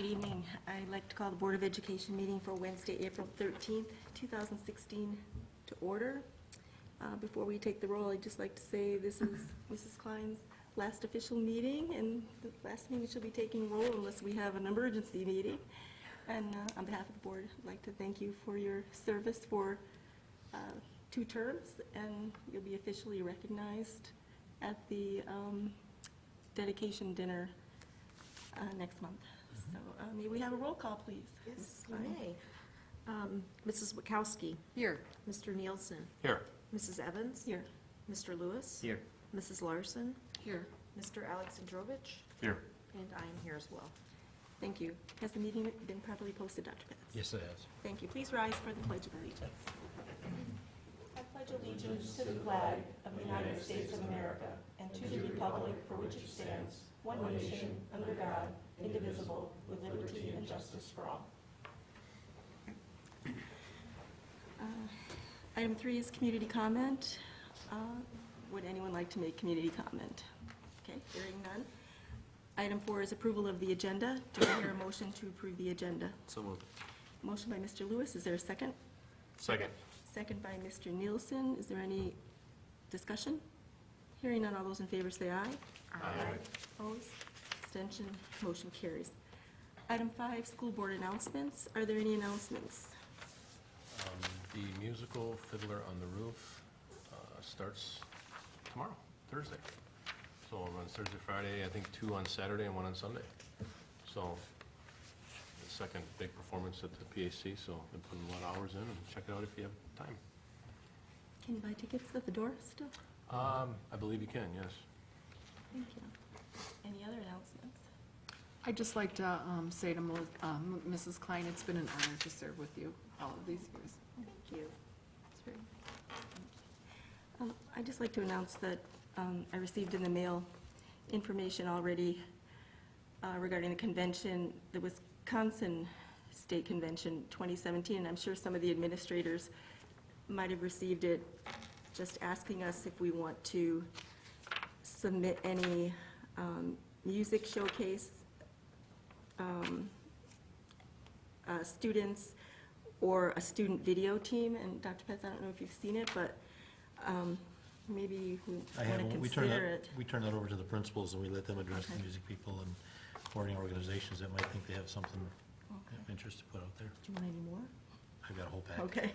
Good evening. I'd like to call the Board of Education meeting for Wednesday, April 13th, 2016 to order. Before we take the roll, I'd just like to say this is Mrs. Klein's last official meeting, and the last meeting she'll be taking roll unless we have an emergency meeting. And on behalf of the board, I'd like to thank you for your service for 2 terms, and you'll be officially recognized at the dedication dinner next month. So may we have a roll call, please? Yes, you may. Mrs. Wachowski. Here. Mr. Nielsen. Here. Mrs. Evans. Here. Mr. Lewis. Here. Mrs. Larson. Here. Mr. Alexandrovich. Here. And I am here as well. Thank you. Has the meeting been properly posted, Dr. Pitts? Yes, it has. Thank you. Please rise for the Pledge of Allegiance. I pledge allegiance to the flag of the United States of America and to the republic for which it stands, one nation, under God, indivisible, with liberty and justice for all. Item 3 is community comment. Would anyone like to make community comment? Okay, hearing none. Item 4 is approval of the agenda. Do I hear a motion to approve the agenda? So moved. Motion by Mr. Lewis. Is there a second? Second. Second by Mr. Nielsen. Is there any discussion? Hearing none, all those in favor say aye. Aye. Opposed? Abstention? Motion carries. Item 5, school board announcements. Are there any announcements? The musical Fiddler on the Roof starts tomorrow, Thursday. So it runs Thursday, Friday, I think 2 on Saturday and 1 on Sunday. So the second big performance at the PAC, so been putting a lot of hours in, and check it out if you have time. Can you buy tickets at the door still? I believe you can, yes. Thank you. Any other announcements? I'd just like to say to Mrs. Klein, it's been an honor to serve with you all of these years. Thank you. That's very I'd just like to announce that I received in the mail information already regarding the convention, the Wisconsin State Convention 2017, and I'm sure some of the administrators might have received it, just asking us if we want to submit any music showcase students or a student video team. And Dr. Petz, I don't know if you've seen it, but maybe we want to consider it. We turn that over to the principals, and we let them address the Okay. music people and sporting organizations that might think they have something of interest to put out there. Do you want any more? I've got a whole pack. Okay,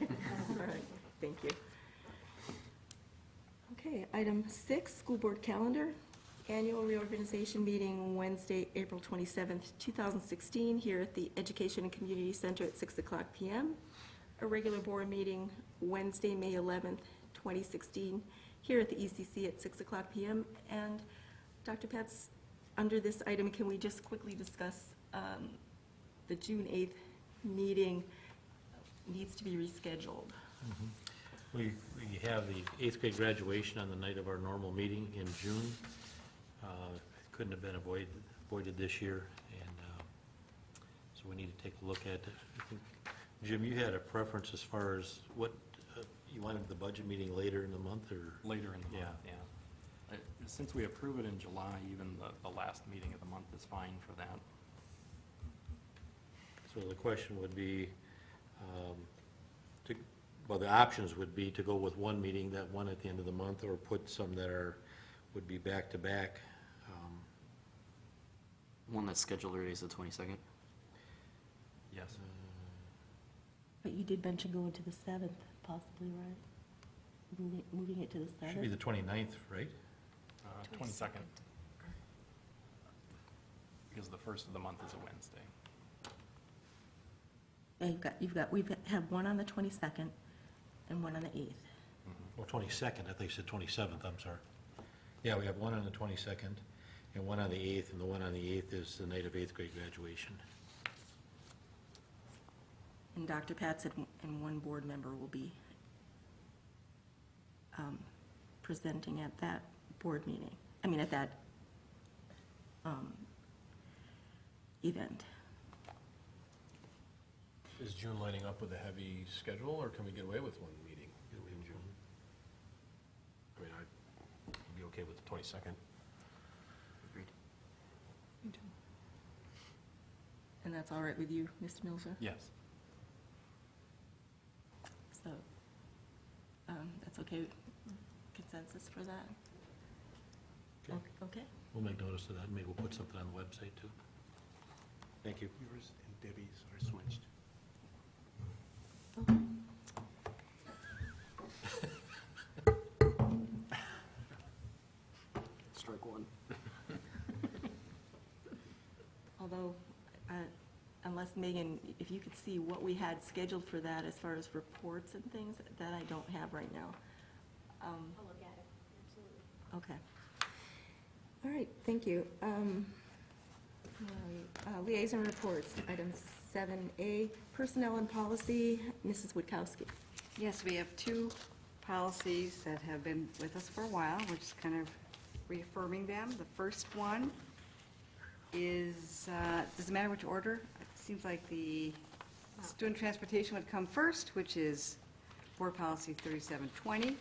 all right, thank you. Okay, item 6, school board calendar. Annual reorganization meeting Wednesday, April 27th, 2016, here at the Education and Community Center at 6 o'clock p.m. A regular board meeting Wednesday, May 11th, 2016, here at the ECC at 6 o'clock p.m. And Dr. Patz, under this item, can we just quickly discuss the June 8th meeting needs to be rescheduled? We have the 8th grade graduation on the night of our normal meeting in June. Couldn't have been avoided this year, and so we need to take a look at it. I think, Jim, you had a preference as far as what, you wanted the budget meeting later in the month, or? Later in the month, yeah. Since we approve it in July, even the last meeting of the month is fine for that. So the question would be, well, the options would be to go with one meeting, that one at the end of the month, or put some that would be back-to-back. One that's scheduled already is the 22nd. Yes. But you did mention going to the 7th, possibly, right? Moving it to the 7th? Should be the 29th, right? 22nd. Because the first of the month is a Wednesday. Yeah, we have one on the 22nd and one on the 8th. Well, 22nd, I think you said 27th, I'm sorry. Yeah, we have one on the 22nd, and one on the 8th, and the one on the 8th is the night of 8th grade graduation. And Dr. Patz and one board member will be presenting at that board meeting, at that event. Is June lining up with a heavy schedule, or can we get away with one meeting in June? I mean, I'd be okay with the 22nd. Agreed. And that's all right with you, Mr. Milzer? Yes. So, that's okay, consensus for that? Okay. Okay, We'll make notice of that, maybe we'll put something on the website too. Thank you. Yours and Debbie's are switched. okay. Strike one. Although, unless Megan, if you could see what we had scheduled for that as far as reports and things, that I don't have right now. I'll look at it, absolutely. Okay. All right, thank you. Liaison reports, item 7A, personnel and policy, Mrs. Witkowski. Yes, we have two policies that have been with us for a while. We're just kind of reaffirming them. The first one is, does it matter which order? It seems like the student transportation would come first, which is Board Policy 3720.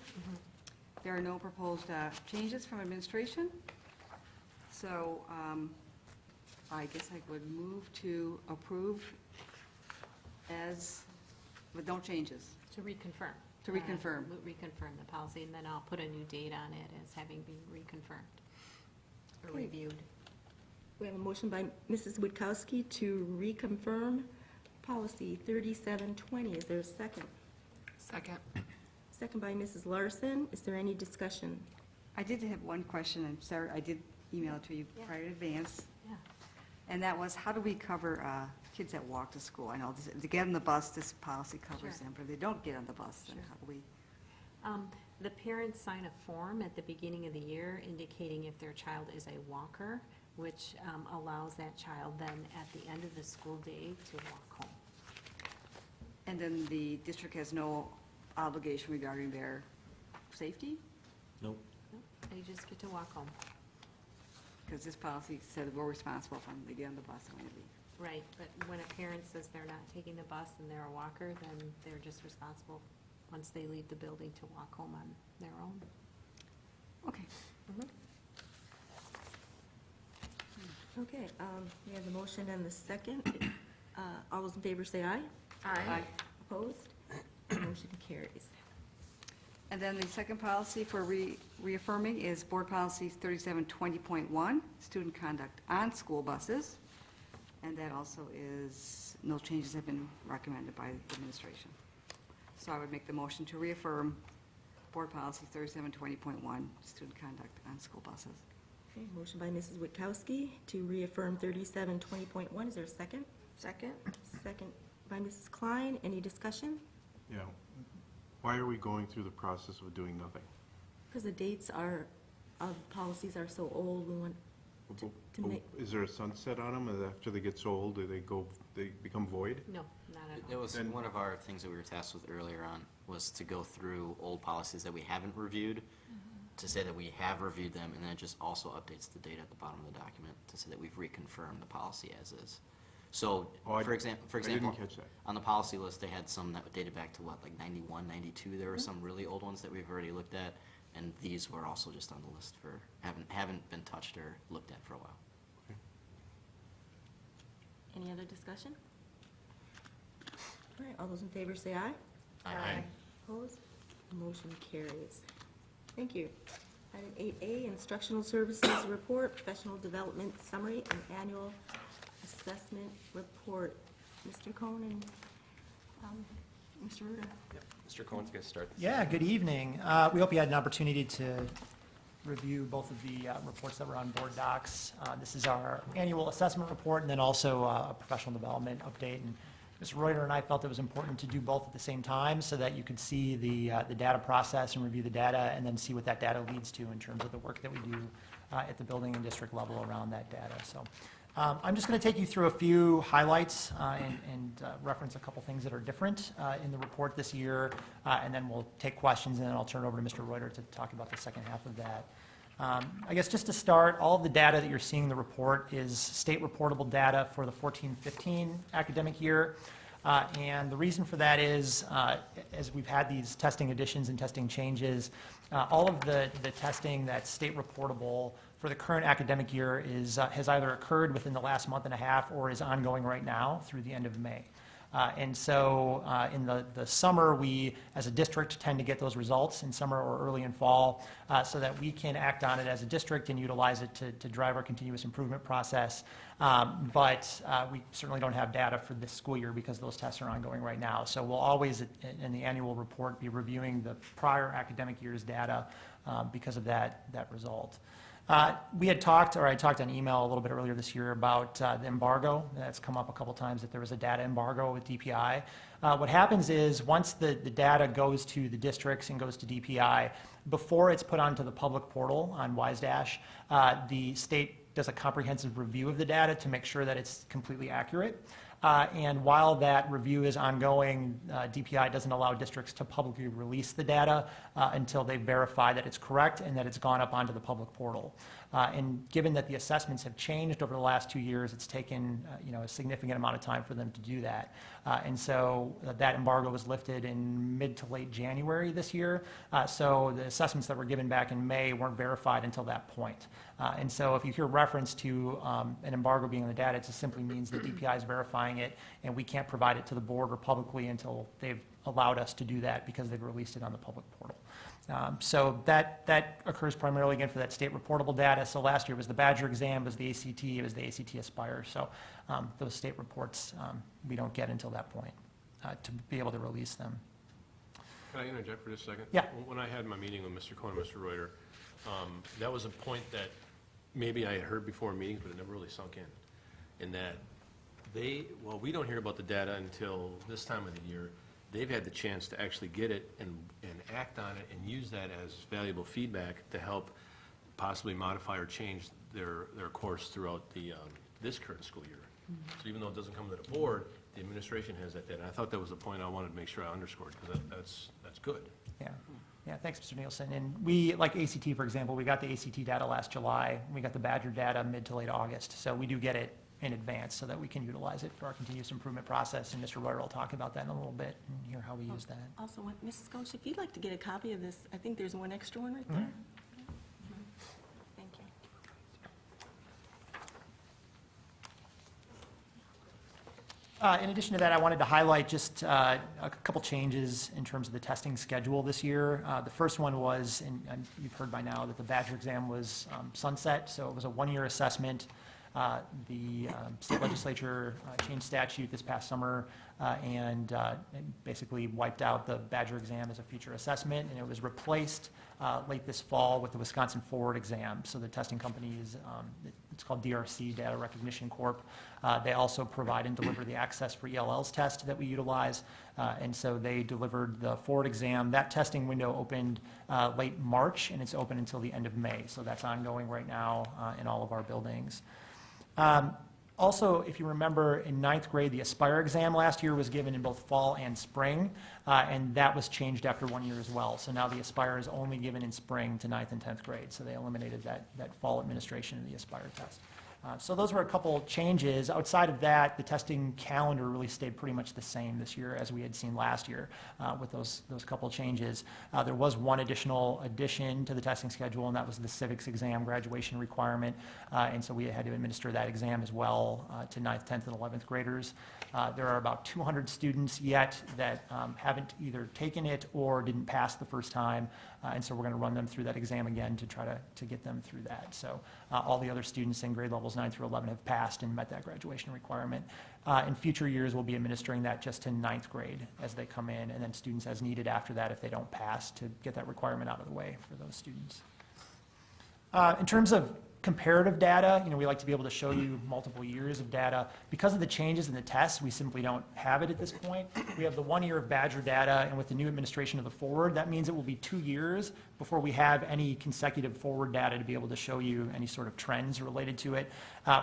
There are no proposed changes from administration. So I guess I would move to approve as, with no changes. To reconfirm. To reconfirm. Reconfirm the policy, and then I'll put a new date on it as having been reconfirmed or Okay. reviewed. We have a motion by Mrs. Witkowski to reconfirm policy 3720. Is there a second? Second. Second by Mrs. Larson. Is there any discussion? I did have one question, I'm sorry, I did email it to you Yeah. prior to advance, Yeah. and that was, how do we cover kids that walk to school? I know to get on the bus, this policy covers Sure. them, but if they don't get on the bus, then Sure. how do we? The parents sign a form at the beginning of the year indicating if their child is a walker, which allows that child then at the end of the school day to walk home. And then the district has no obligation regarding their safety? Nope. They just get to walk home. Because this policy says we're responsible for them, they get on the bus and when they leave. Right, but when a parent says they're not taking the bus and they're a walker, then they're just responsible, once they leave the building, to walk home on their own. Okay. Okay, we have the motion and the second. All those in favor say aye. Aye. Opposed? Motion carries. And then the second policy for reaffirming is Board Policy 3720.1, student conduct on school buses. And that also is, no changes have been recommended by the administration. So I would make the motion to reaffirm Board Policy 3720.1, student conduct on school buses. Okay, motion by Mrs. Witkowski to reaffirm 3720.1. Is there a second? Second? Second by Mrs. Klein. Any discussion? Yeah. Why are we going through the process of doing nothing? Because the dates of policies are so old, we want, to make- Is there a sunset on them, and after they get so old, they become void? No, not at It all. was Then- one of our things that we were tasked with earlier on, was to go through old policies that we haven't reviewed, to say that we have reviewed them, and then it just also updates the date at the bottom of the document to say that we've reconfirmed the policy as is. So, Oh, for example, I didn't catch that. on the policy list, they had some that dated back to what, like 91, 92? There were some really old ones that we've already looked at, and these were also just on the list for, haven't been touched or looked at for a while. any other discussion? All right, all those in favor say aye. Aye. Opposed? Motion carries. Thank you. Item 8A, Instructional Services Report, Professional Development Summary, and Annual Assessment Report. Mr. Cohn and Mr. Ruda. Mr. Cohen's going to start this. Yeah, good evening. We hope you had an opportunity to review both of the reports that were on board docs. This is our annual assessment report and then also a professional development update. And Mr. Reuter and I felt it was important to do both at the same time so that you could see the data process and review the data and then see what that data leads to in terms of the work that we do at the building and district level around that data. So I'm just going to take you through a few highlights and reference a couple things that are different in the report this year, and then we'll take questions, and then I'll turn it over to Mr. Reuter to talk about the second half of that. I guess just to start, all of the data that you're seeing in the report is state reportable data for the 14-15 academic year. And the reason for that is, as we've had these testing additions and testing changes, all of the testing that's state reportable for the current academic year has either occurred within the last month and a half or is ongoing right now through the end of May. And so in the summer, we, as a district, tend to get those results in summer or early in fall so that we can act on it as a district and utilize it to drive our continuous improvement process. But we certainly don't have data for this school year because those tests are ongoing right now. So we'll always, in the annual report, be reviewing the prior academic year's data because of that result. We had talked, or I talked on email a little bit earlier this year about the embargo. That's come up a couple times, that there was a data embargo with DPI. What happens is once the data goes to the districts and goes to DPI, before it's put onto the public portal on WiseDash, the state does a comprehensive review of the data to make sure that it's completely accurate. And while that review is ongoing, DPI doesn't allow districts to publicly release the data until they verify that it's correct and that it's gone up onto the public portal. And given that the assessments have changed over the last 2 years, it's taken a significant amount of time for them to do that. And so that embargo was lifted in mid to late January this year. So the assessments that were given back in May weren't verified until that point. And so if you hear reference to an embargo being on the data, it just simply means that DPI is verifying it, and we can't provide it to the board or publicly until they've allowed us to do that because they've released it on the public portal. So that occurs primarily, again, for that state reportable data. So last year was the Badger exam, it was the ACT, it was the ACT Aspire. So those state reports we don't get until that point to be able to release them. Can I interject for just a second? Yeah. When I had my meeting with Mr. Cohen and Mr. Reuter, that was a point that maybe I had heard before in meetings, but it never really sunk in that we don't hear about the data until this time of the year. They've had the chance to actually get it and act on it and use that as valuable feedback to help possibly modify or change their course throughout this current school year. So even though it doesn't come to the board, the administration has that data. I thought that was a point I wanted to make sure I underscored because that's good. Yeah, thanks, Mr. Nielsen. And we, like ACT, for example, we got the ACT data last July. We got the Badger data mid to late August. So we do get it in advance so that we can utilize it for our continuous improvement process. And Mr. Reuter will talk about that in a little bit and hear how we use that. Also, Mrs. Coach, if you'd like to get a copy of this, I think there's one extra one right there. Thank you. In addition to that, I wanted to highlight just a couple changes in terms of the testing schedule this year. The first one was, and you've heard by now, that the Badger exam was sunset, so it was a one-year assessment. The state legislature changed statute this past summer and basically wiped out the Badger exam as a future assessment, and it was replaced late this fall with the Wisconsin Forward exam. So the testing company is, it's called DRC, Data Recognition Corp. They also provide and deliver the Access for ELLs test that we utilize, and so they delivered the Forward exam. That testing window opened late March, and it's open until the end of May. So that's ongoing right now in all of our buildings. Also, if you remember, in 9th grade, the Aspire exam last year was given in both fall and spring, and that was changed after 1 year as well. So now the Aspire is only given in spring to 9th and 10th grade, so they eliminated that fall administration of the Aspire test. So those were a couple changes. Outside of that, the testing calendar really stayed pretty much the same this year as we had seen last year with those couple changes. There was one additional addition to the testing schedule, and that was the civics exam graduation requirement. And so we had to administer that exam as well to 9th, 10th, and 11th graders. There are about 200 students yet that haven't either taken it or didn't pass the first time. And so we're going to run them through that exam again to try to get them through that. So all the other students in grade levels 9 through 11 have passed and met that graduation requirement. In future years, we'll be administering that just to 9th grade as they come in, and then students as needed after that if they don't pass to get that requirement out of the way for those students. In terms of comparative data, we like to be able to show you multiple years of data. Because of the changes in the tests, we simply don't have it at this point. We have the 1 year of Badger data, and with the new administration of the Forward, that means it will be 2 years before we have any consecutive Forward data to be able to show you any sort of trends related to it.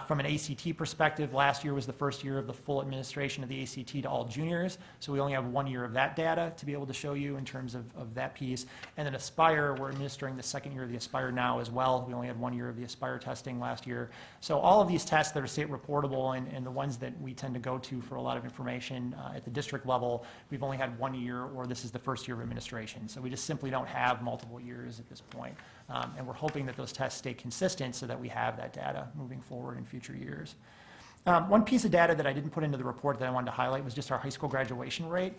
From an ACT perspective, last year was the first year of the full administration of the ACT to all juniors, so we only have 1 year of that data to be able to show you in terms of that piece. And then Aspire, we're administering the second year of the Aspire now as well. We only had 1 year of the Aspire Aspire testing last year. So all of these tests that are state reportable and the ones that we tend to go to for a lot of information at the district level, we've only had 1 year, or this is the first year of administration. So we just simply don't have multiple years at this point. And we're hoping that those tests stay consistent so that we have that data moving forward in future years. One piece of data that I didn't put into the report that I wanted to highlight was just our high school graduation rate.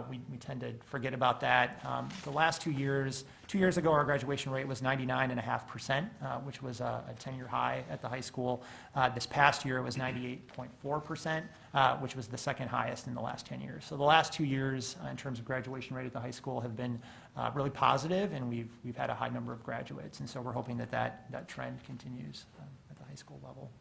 We tend to forget about that. The last 2 years, 2 years ago, our graduation rate was 99.5%, which was a 10-year high at the high school. This past year, it was 98.4%, which was the second highest in the last 10 years. So the last 2 years, in terms of graduation rate at the high school, have been really positive, and we've had a high number of graduates. And so we're hoping that that trend continues at the high school level.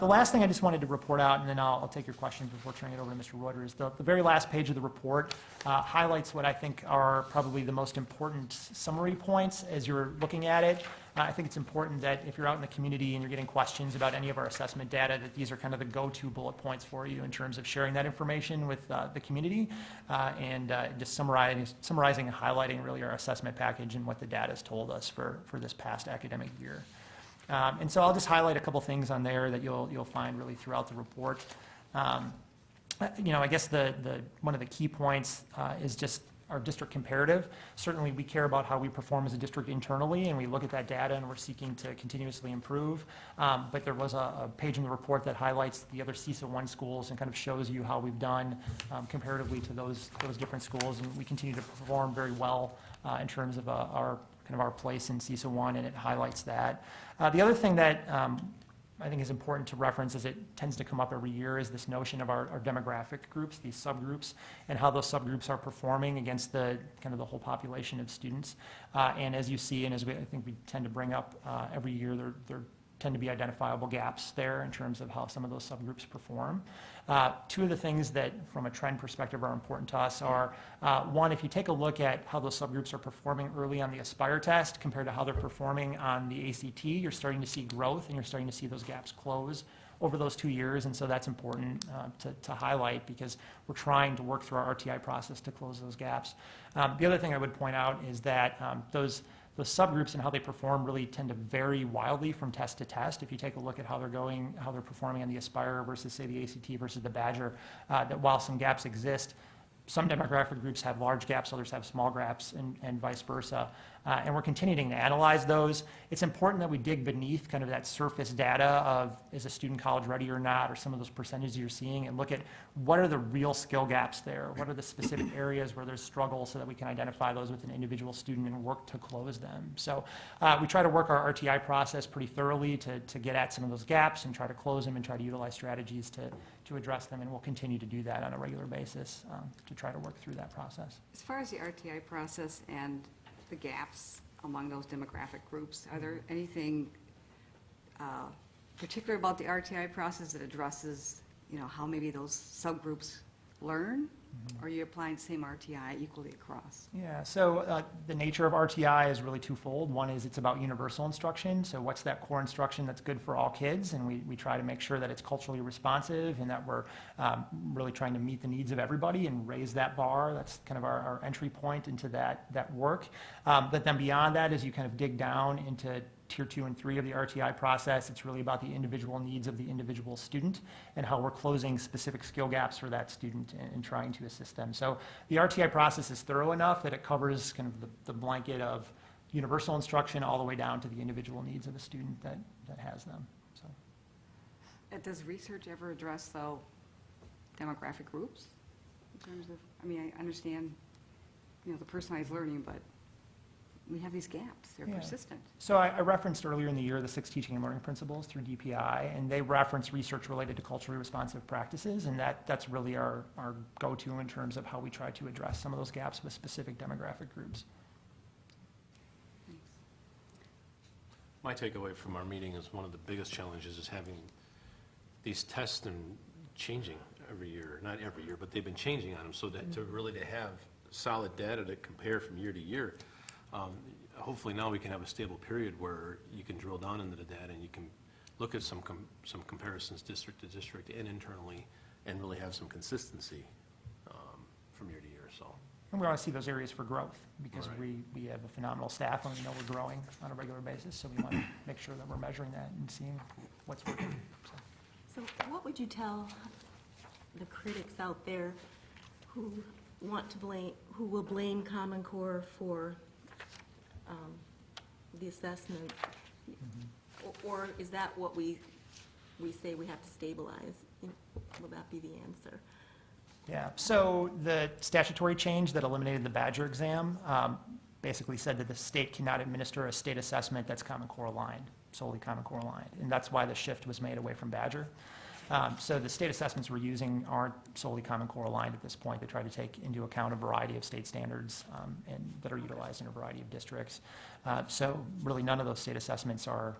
The last thing I just wanted to report out, and then I'll take your questions before turning it over to Mr. Reuter, is the very last page of the report highlights what I think are probably the most important summary points as you're looking at it. I think it's important that if you're out in the community and you're getting questions about any of our assessment data, that these are kind of the go-to bullet points for you in terms of sharing that information with the community and just summarizing and highlighting really our assessment package and what the data has told us for this past academic year. And so I'll just highlight a couple things on there that you'll find really throughout the report. I guess one of the key points is just our district comparative. Certainly we care about how we perform as a district internally, and we look at that data and we're seeking to continuously improve. But there was a page in the report that highlights the other CISA 1 schools and kind of shows you how we've done comparatively to those different schools, and we continue to perform very well in terms of our place in CISA 1, and it highlights that. The other thing that I think is important to reference, as it tends to come up every year, is this notion of our demographic groups, these subgroups, and how those subgroups are performing against the whole population of students. And as you see, and as I think we tend to bring up every year, there tend to be identifiable gaps there in terms of how some of those subgroups perform. Two of the things that, from a trend perspective, are important to us are, one, if you take a look at how those subgroups are performing early on the Aspire test compared to how they're performing on the ACT, you're starting to see growth and you're starting to see those gaps close over those 2 years, and so that's important to highlight because we're trying to work through our RTI process to close those gaps. The other thing I would point out is that those subgroups and how they perform really tend to vary wildly from test to test. If you take a look at how they're performing on the Aspire versus, say, the ACT versus the Badger, that while some gaps exist, some demographic groups have large gaps, others have small gaps, and vice versa. And we're continuing to analyze those. It's important that we dig beneath kind of that surface data of is a student college ready or not, or some of those percentages you're seeing, and look at what are the real skill gaps there, what are the specific areas where there's struggle, so that we can identify those with an individual student and work to close them. So we try to work our RTI process pretty thoroughly to get at some of those gaps and try to close them and try to utilize strategies to address them, and we'll continue to do that on a regular basis to try to work through that process. As far as the RTI process and the gaps among those demographic groups, are there anything particular about the RTI process that addresses, how maybe those subgroups learn? Or are you applying the same RTI equally across? Yeah, so the nature of RTI is really twofold. One is it's about universal instruction. So what's that core instruction that's good for all kids? And we try to make sure that it's culturally responsive and that we're really trying to meet the needs of everybody and raise that bar. That's kind of our entry point into that work. But then beyond that, as you kind of dig down into Tier 2 and 3 of the RTI process, it's really about the individual needs of the individual student and how we're closing specific skill gaps for that student and trying to assist them. So the RTI process is thorough enough that it covers kind of the blanket of universal instruction all the way down to the individual needs of a student that has them. So. Does research ever address, though, demographic groups? In terms of, I understand, the personalized learning, but we have these gaps. They're persistent. So I referenced earlier in the year the 6 teaching and learning principles through DPI, and they reference research related to culturally responsive practices, and that's really our go-to in terms of how we try to address some of those gaps with specific demographic groups. Thanks. My takeaway from our meeting is one of the biggest challenges is having these tests and changing every year, not every year, but they've been changing on them, so that to have solid data to compare from year to year. Hopefully now we can have a stable period where you can drill down into the data and you can look at some comparisons district to district and internally and really have some consistency from year to year. So And we want to see those areas for growth, because Right. we have a phenomenal staff, and we know we're growing on a regular basis, so we want to make sure that we're measuring that and seeing what's working. So, So what would you tell the critics out there who who will blame Common Core for the assessments? Or is that what we say we have to stabilize? Will that be the answer? Yeah, so the statutory change that eliminated the Badger exam basically said that the state cannot administer a state assessment that's Common Core aligned, solely Common Core aligned. And that's why the shift was made away from Badger. So the state assessments we're using aren't solely Common Core aligned at this point. They try to take into account a variety of state standards and that are utilized in a variety of districts. So really, none of those state assessments are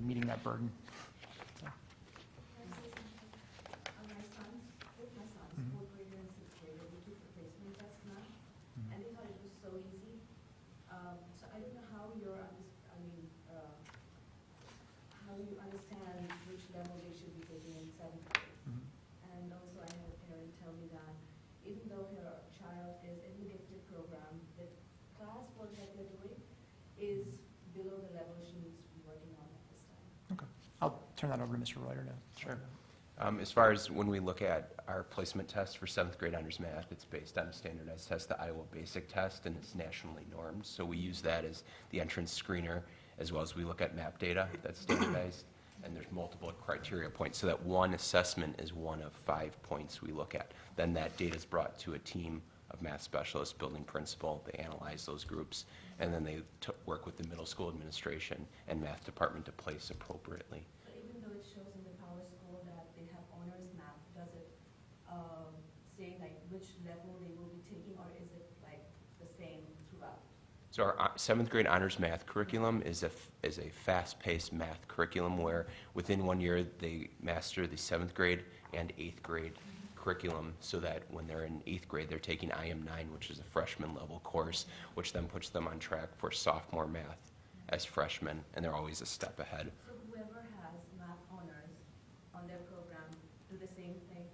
meeting that burden. So. My son's, fourth grader and sixth grader, we took the placement test now, and they thought it was so easy. So I don't know how how you understand which level they should be taking in seventh grade. And also I had a parent tell me that even though her child is in the gifted program, the class work that they're doing is below the level she needs to be working on at this time. Okay. I'll turn that over to Mr. Reuter now. Sure. As far as when we look at our placement test for seventh grade honors math, it's based on a standardized test, the Iowa Basic Test, and it's nationally normed. So we use that as the entrance screener, as well as we look at map data that's standardized, and there's multiple criteria points. So that one assessment is one of 5 points we look at. Then that data is brought to a team of math specialists, building principal. They analyze those groups, and then they work with the middle school administration and math department to place appropriately. But even though it shows in the Power School that they have honors math, does it say like which level they will be taking, or is it like the same throughout? So our seventh grade honors math curriculum is a fast-paced math curriculum where within 1 year they master the seventh grade and eighth grade curriculum, so that when they're in eighth grade they're taking IM9, which is a freshman level course, which then puts them on track for sophomore math as freshmen, and they're always a step ahead. So whoever has math honors on their program do the same thing?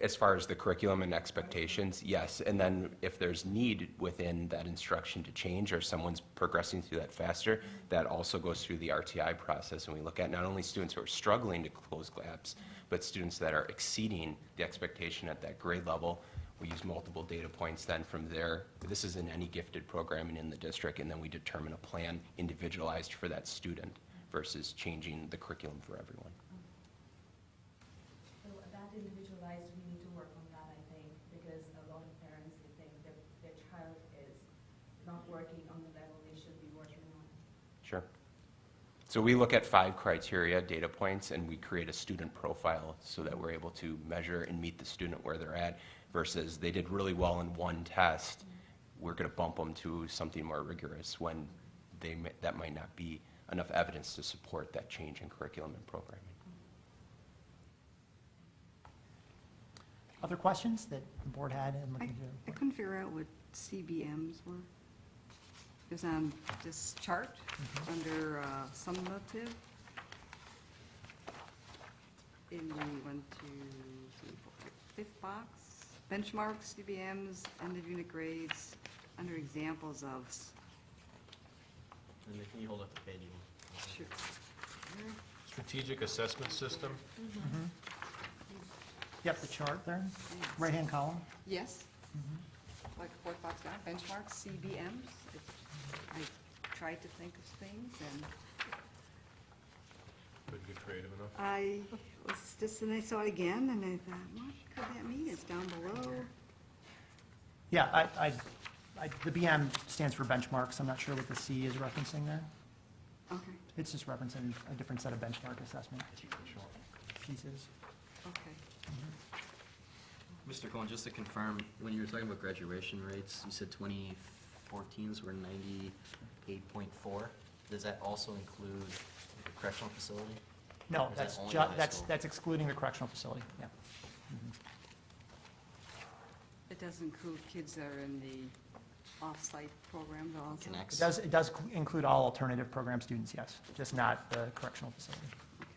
As far as the curriculum and expectations, yes. And then if there's need within that instruction to change, or someone's progressing through that faster, that also goes through the RTI process. And we look at not only students who are struggling to close gaps, but students that are exceeding the expectation at that grade level. We use multiple data points then from there. This is in any gifted programming in the district, and then we determine a plan individualized for that student versus changing the curriculum for everyone. So that individualized, we need to work on that, I think, because a lot of parents, they think that their child is not working on the level they should be working on. Sure. So we look at 5 criteria, data points, and we create a student profile so that we're able to measure and meet the student where they're at, versus they did really well in one test, we're going to bump them to something more rigorous when that might not be enough evidence to support that change in curriculum and programming. Other questions that the board had and I looking I to? couldn't figure out what CBMs were. It was on this chart, under summative. In the 1, 2, 3, 4, 5th box, benchmarks, CBMs, end of unit grades, under examples of. And can you hold up the page? Sure. Strategic assessment system. Yep, the chart there, right-hand column. Yes. Like the 4th box down, benchmarks, CBMs. I tried to think of things, and Couldn't get creative enough. I was just, and I saw it again, and I thought, what could that mean? It's down below. Yeah, the BM stands for benchmarks. I'm not sure what the C is referencing there. Okay, It's just referencing a different set of benchmark assessment pieces. okay. Mr. Cohen, just to confirm, when you were talking about graduation rates, you said 2014s were 98.4. Does that also include the correctional facility? No, Or is that that's, only the high school? that's excluding the correctional facility, yeah. It does include kids that are in the off-site programs also? Connects? It does include all alternative program students, yes, just not the correctional facility. Okay.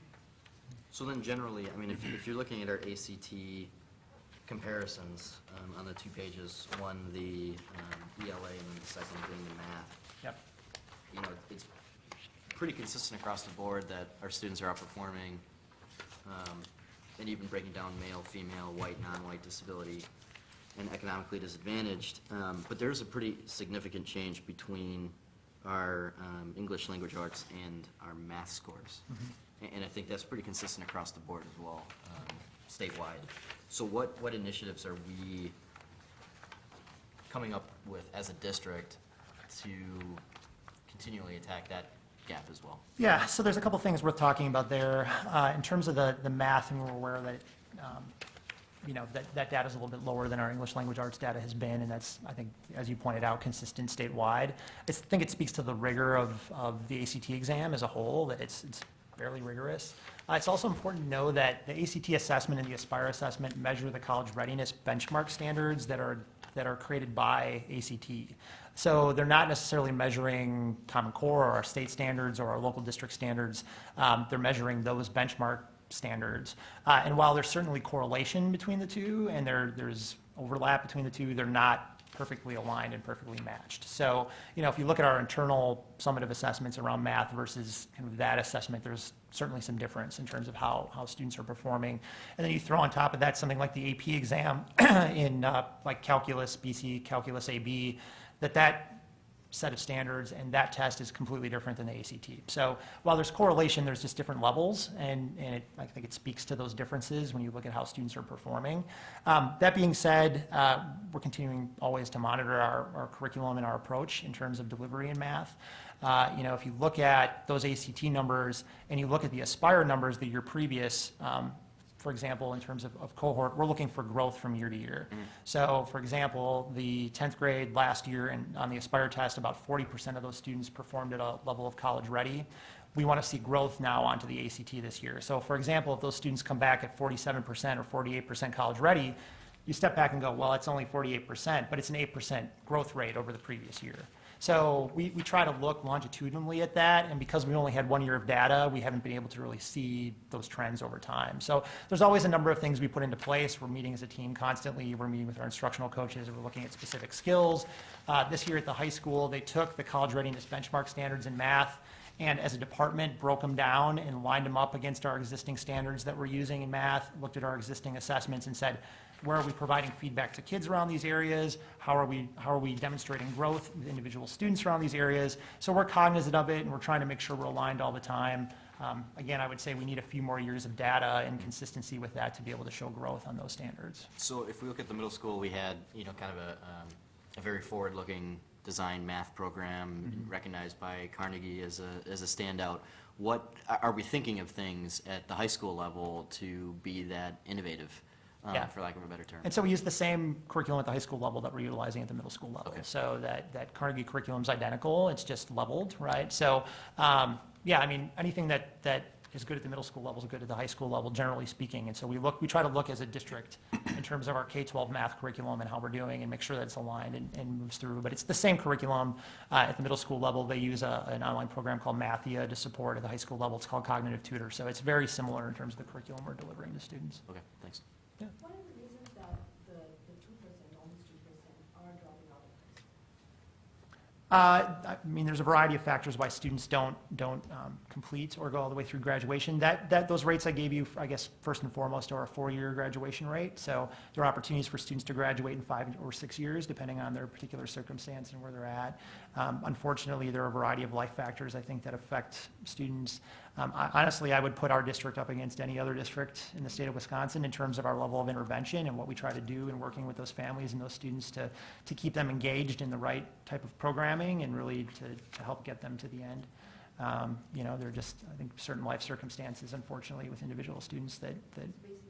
So then generally, I mean, if you're looking at our ACT comparisons on the 2 pages, one the ELA and then the second being the math. Yep. You know, it's pretty consistent across the board that our students are outperforming, and even breaking down male, female, white, non-white, disability, and economically disadvantaged. But there's a pretty significant change between our English language arts and our math scores. And I think that's pretty consistent across the board as well, statewide. So what initiatives are we coming up with as a district to continually attack that gap as well? Yeah, so there's a couple things worth talking about there. In terms of the math, and we're aware that, you know, that data is a little bit lower than our English language arts data has been, and that's, I think, as you pointed out, consistent statewide. I think it speaks to the rigor of the ACT exam as a whole, that it's fairly rigorous. It's also important to know that the ACT assessment and the Aspire assessment measure the college readiness benchmark standards that are created by ACT. So they're not necessarily measuring Common Core or our state standards or our local district standards. They're measuring those benchmark standards. And while there's certainly correlation between the two, and there's overlap between the two, they're not perfectly aligned and perfectly matched. So, you know, if you look at our internal summative assessments around math versus kind of that assessment, there's certainly some difference in terms of how students are performing. And then you throw on top of that something like the AP exam in like calculus, BC, calculus AB, that set of standards and that test is completely different than the ACT. So while there's correlation, there's just different levels, and I think it speaks to those differences when you look at how students are performing. That being said, we're continuing always to monitor our curriculum and our approach in terms of delivery in math. You know, if you look at those ACT numbers and you look at the Aspire numbers the year previous, for example, in terms of cohort, we're looking for growth from year to year. So, for example, the 10th grade last year and on the Aspire test, about 40% of those students performed at a level of college ready. We want to see growth now onto the ACT this year. So, for example, if those students come back at 47% or 48% college ready, you step back and go, well, it's only 48%, but it's an 8% growth rate over the previous year. So we try to look longitudinally at that, and because we only had 1 year of data, we haven't been able to really see those trends over time. So there's always a number of things we put into place. We're meeting as a team constantly. We're meeting with our instructional coaches. We're looking at specific skills. This year at the high school, they took the college readiness benchmark standards in math and as a department broke them down and lined them up against our existing standards that we're using in math, looked at our existing assessments and said, where are we providing feedback to kids around these areas? How are we demonstrating growth with individual students around these areas? So we're cognizant of it, and we're trying to make sure we're aligned all the time. Again, I would say we need a few more years of data and consistency with that to be able to show growth on those standards. So if we look at the middle school, we had, you know, kind of a very forward-looking design math program recognized by Carnegie as a standout. What are we thinking of things at the high school level to be that innovative? For lack of a better term. And so we use the same curriculum at the high school level that we're utilizing at the middle school level. Okay. So that Carnegie curriculum is identical, it's just leveled, right? So, yeah, I mean, anything that is good at the middle school level is good at the high school level, generally speaking. And so we try to look as a district in terms of our K-12 math curriculum and how we're doing and make sure that it's aligned and moves through. But it's the same curriculum at the middle school level. They use an online program called Mathia to support at the high school level. It's called Cognitive Tutor. So it's very similar in terms of the curriculum we're delivering to students. Okay, thanks. What are the reasons that the 2%, almost 2%, are dropping out of high school? I mean, there's a variety of factors why students don't complete or go all the way through graduation. Those rates I gave you, I guess, first and foremost, are a 4-year graduation rate. So there are opportunities for students to graduate in 5 or 6 years, depending on their particular circumstance and where they're at. Unfortunately, there are a variety of life factors, I think, that affect students. Honestly, I would put our district up against any other district in the state of Wisconsin in terms of our level of intervention and what we try to do in working with those families and those students to keep them engaged in the right type of programming and really to help get them to the end. You know, there are just, I think, certain life circumstances, unfortunately, with individual students that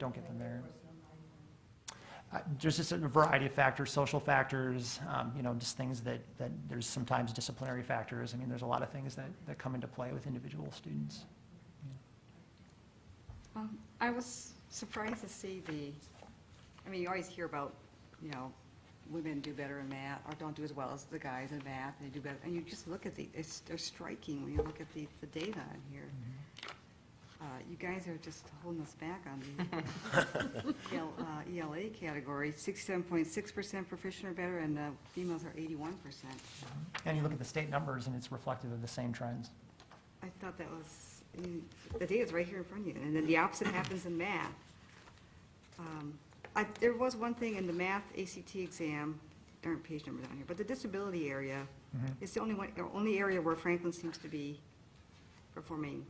don't get them there. There's just a variety of factors, social factors, you know, just things that there's sometimes disciplinary factors. I mean, there's a lot of things that come into play with individual students. I was surprised to see I mean, you always hear about, you know, women do better in math, or don't do as well as the guys in math, they do better, and you just look at they're striking when you look at the data in here. You guys are just holding us back on the ELA category. 67.6% proficient or better, and the females are 81%. And you look at the state numbers, and it's reflective of the same trends. I thought that was, the data's right here in front of you, and then the opposite happens in math. There was one thing in the math ACT exam, there aren't page numbers on here, but the disability area is the only area where Franklin seems to be performing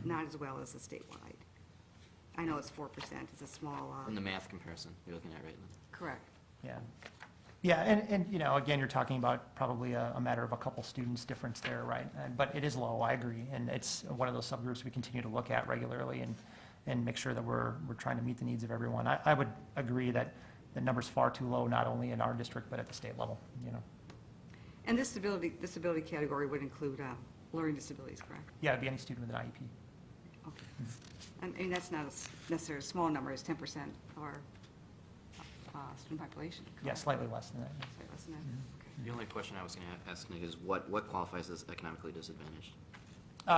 not as well as the statewide. I know it's 4%, it's a small, In the math comparison you're looking at right now. correct. Yeah. Yeah, and, you know, again, you're talking about probably a matter of a couple students difference there, right? But it is low, I agree, and it's one of those subgroups we continue to look at regularly and make sure that we're trying to meet the needs of everyone. I would agree that the number's far too low, not only in our district, but at the state level, you know. And this disability category would include learning disabilities, correct? Yeah, it'd be any student with an IEP. Okay. I mean, that's not necessarily a small number, it's 10% of our student population. Yeah, correct? slightly less than that. Slightly less than that? Okay. The only question I was going to ask, Nick, is what qualifies as economically disadvantaged?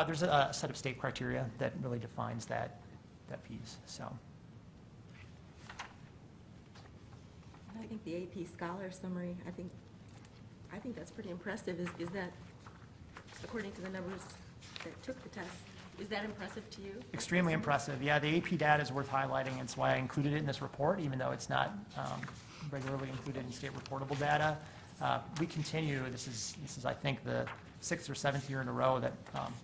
There's a set of state criteria that really defines that piece, so. I think the AP Scholar Summary, I think that's pretty impressive. Is that, according to the numbers that took the test, is that impressive to you? Extremely impressive. Yeah, the AP data is worth highlighting. It's why I included it in this report, even though it's not regularly included in state reportable data. We continue, this is, I think, the 6th or 7th year in a row that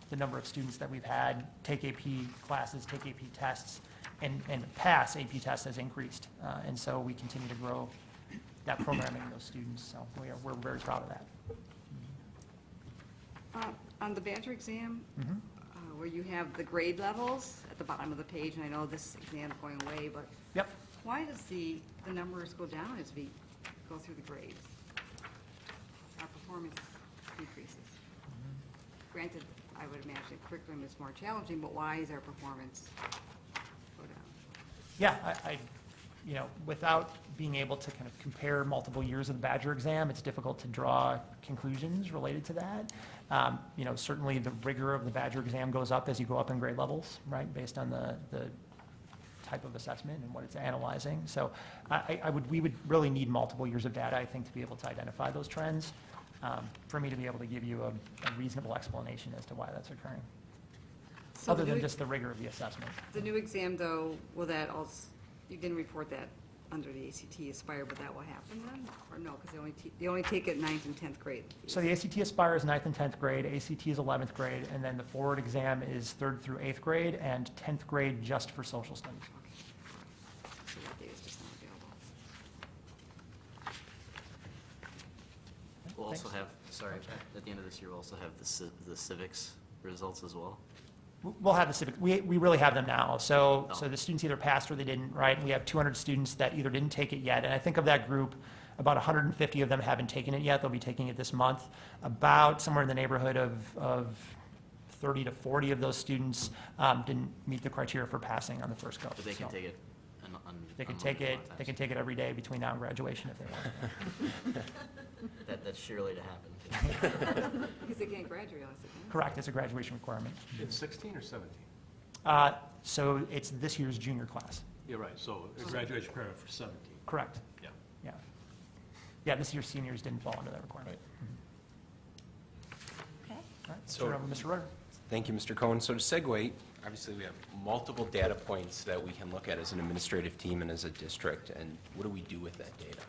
the number of students that we've had take AP classes, take AP tests, and pass AP tests has increased. And so we continue to grow that programming in those students. So we're very proud of that. On the Badger exam, where you have the grade levels at the bottom of the page, and I know this exam's going away, but Yep. why does the numbers go down as we go through the grades? Our performance decreases. Granted, I would imagine curriculum is more challenging, but why is our performance go down? Yeah, you know, without being able to kind of compare multiple years of the Badger exam, it's difficult to draw conclusions related to that. You know, certainly the rigor of the Badger exam goes up as you go up in grade levels, right, based on the type of assessment and what it's analyzing. So we would really need multiple years of data, I think, to be able to identify those trends, for me to be able to give you a reasonable explanation as to why that's occurring, So other the than new- just the rigor of the assessment. The new exam, though, will that also, you didn't report that under the ACT Aspire, but that will happen then? Or no, because they only take it 9th and 10th grade? So the ACT Aspire is 9th and 10th grade, ACT is 11th grade, and then the Forward exam is 3rd through 8th grade, and 10th grade just for social studies. So that data's just not available. We'll also Thanks. have, sorry, at the end of this year, we'll also have the civics results as well. We'll have the civic, we really have them now. So Oh. the students either passed or they didn't, right? We have 200 students that either didn't take it yet, and I think of that group, about 150 of them haven't taken it yet. They'll be taking it this month. About somewhere in the neighborhood of 30 to 40 of those students didn't meet the criteria for passing on the first go. But they can So take it They can on take it, multiple they can times. take it every day between now and graduation if they want. That's surely to happen. Because they can't graduate unless they can. Correct, it's a graduation requirement. It's 16 or 17? So it's this year's junior class. You're right, so a graduation requirement for 17. Correct. Yeah. Yeah. Yeah, this year's seniors didn't fall under that requirement. Okay. All right, So- turn it over to Mr. Rudder. Thank you, Mr. Cohen. So to segue, obviously, we have multiple data points that we can look at as an administrative team and as a district, and what do we do with that data?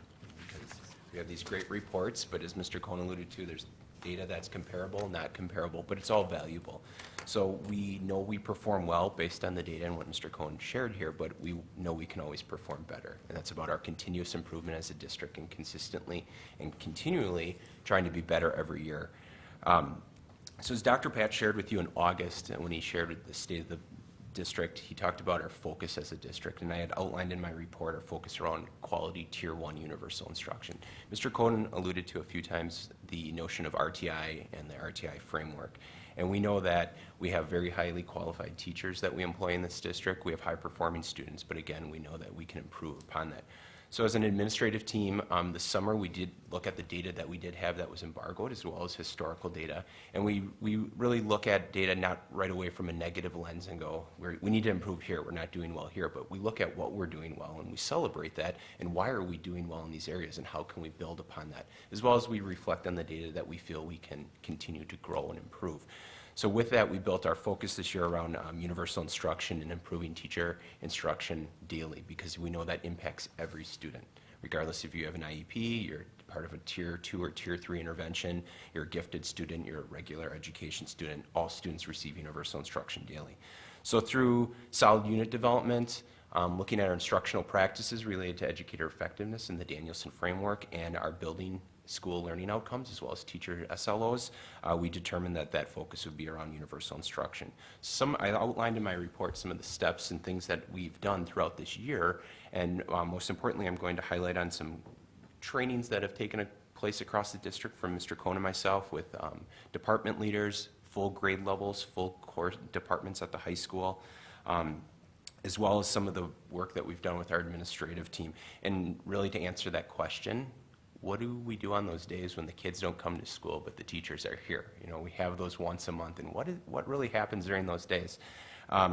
Because we have these great reports, but as Mr. Cohen alluded to, there's data that's comparable, not comparable, but it's all valuable. So we know we perform well based on the data and what Mr. Cohen shared here, but we know we can always perform better. And that's about our continuous improvement as a district and consistently and continually trying to be better every year. So as Dr. Pat shared with you in August, when he shared the state of the district, he talked about our focus as a district, and I had outlined in my report our focus around quality Tier 1 universal instruction. Mr. Cohen alluded to a few times the notion of RTI and the RTI framework, and we know that we have very highly qualified teachers that we employ in this district. We have high-performing students, but again, we know that we can improve upon that. So as an administrative team, this summer, we did look at the data that we did have that was embargoed, as well as historical data. And we really look at data not right away from a negative lens and go, we need to improve here, we're not doing well here, but we look at what we're doing well and we celebrate that, and why are we doing well in these areas, and how can we build upon that, as well as we reflect on the data that we feel we can continue to grow and improve. So with that, we built our focus this year around universal instruction and improving teacher instruction daily, because we know that impacts every student. Regardless if you have an IEP, you're part of a Tier 2 or Tier 3 intervention, you're a gifted student, you're a regular education student, all students receive universal instruction daily. So through solid unit development, looking at our instructional practices related to educator effectiveness in the Danielson framework and our building school learning outcomes, as well as teacher SLOs, we determined that that focus would be around universal instruction. I outlined in my report some of the steps and things that we've done throughout this year, and most importantly, I'm going to highlight on some trainings that have taken place across the district from Mr. Cohn and myself with department leaders, full grade levels, full core departments at the high school, as well as some of the work that we've done with our administrative team. And really to answer that question, what do we do on those days when the kids don't come to school but the teachers are here? You know, we have those once a month, and what really happens during those days?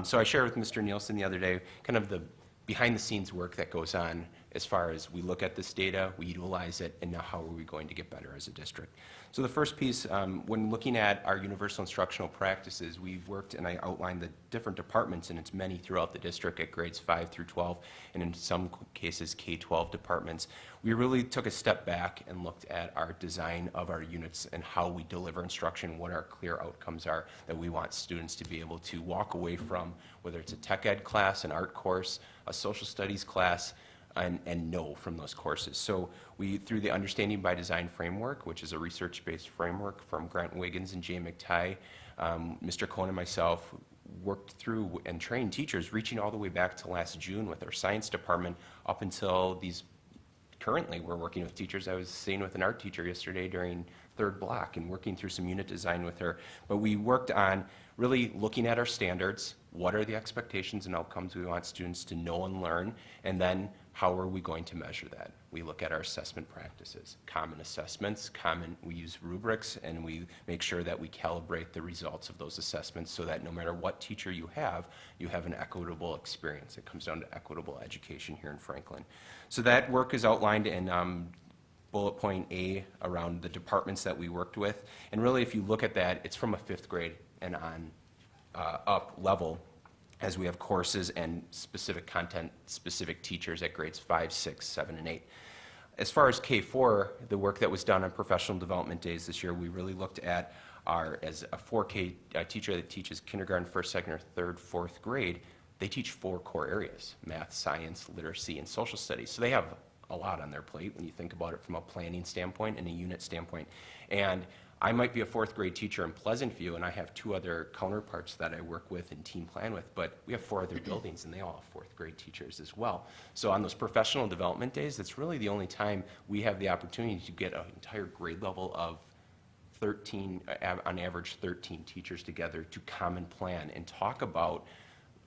So I shared with Mr. Nielsen the other day kind of the behind-the-scenes work that goes on as far as we look at this data, we utilize it, and now how are we going to get better as a district. So the first piece, when looking at our universal instructional practices, we've worked, and I outlined the different departments, and it's many throughout the district at grades 5 through 12, and in some cases K-12 departments. We really took a step back and looked at our design of our units and how we deliver instruction, what our clear outcomes are that we want students to be able to walk away from, whether it's a tech ed class, an art course, a social studies class, and know from those courses. So we, through the Understanding by Design framework, which is a research-based framework from Grant Wiggins and Jay McTighe, Mr. Cohn and myself worked through and trained teachers, reaching all the way back to last June with our science department up until these, currently we're working with teachers. I was staying with an art teacher yesterday during third block and working through some unit design with her. But we worked on really looking at our standards, what are the expectations and outcomes we want students to know and learn, and then how are we going to measure that? We look at our assessment practices, common assessments, we use rubrics, and we make sure that we calibrate the results of those assessments so that no matter what teacher you have an equitable experience. It comes down to equitable education here in Franklin. So that work is outlined in bullet point A around the departments that we worked with. And really, if you look at that, it's from a 5th grade and on up level, as we have courses and specific content, specific teachers at grades 5, 6, 7, and 8. As far as K-4, the work that was done on professional development days this year, we really looked at as a 4K teacher that teaches kindergarten, 1st, 2nd, or 3rd, 4th grade, they teach 4 core areas: math, science, literacy, and social studies. So they have a lot on their plate when you think about it from a planning standpoint and a unit standpoint. And I might be a 4th grade teacher in Pleasant View, and I have 2 other counterparts that I work with and team plan with, but we have 4 other buildings, and they all have 4th grade teachers as well. So on those professional development days, that's really the only time we have the opportunity to get an entire grade level of 13, on average 13 teachers together to common plan and talk about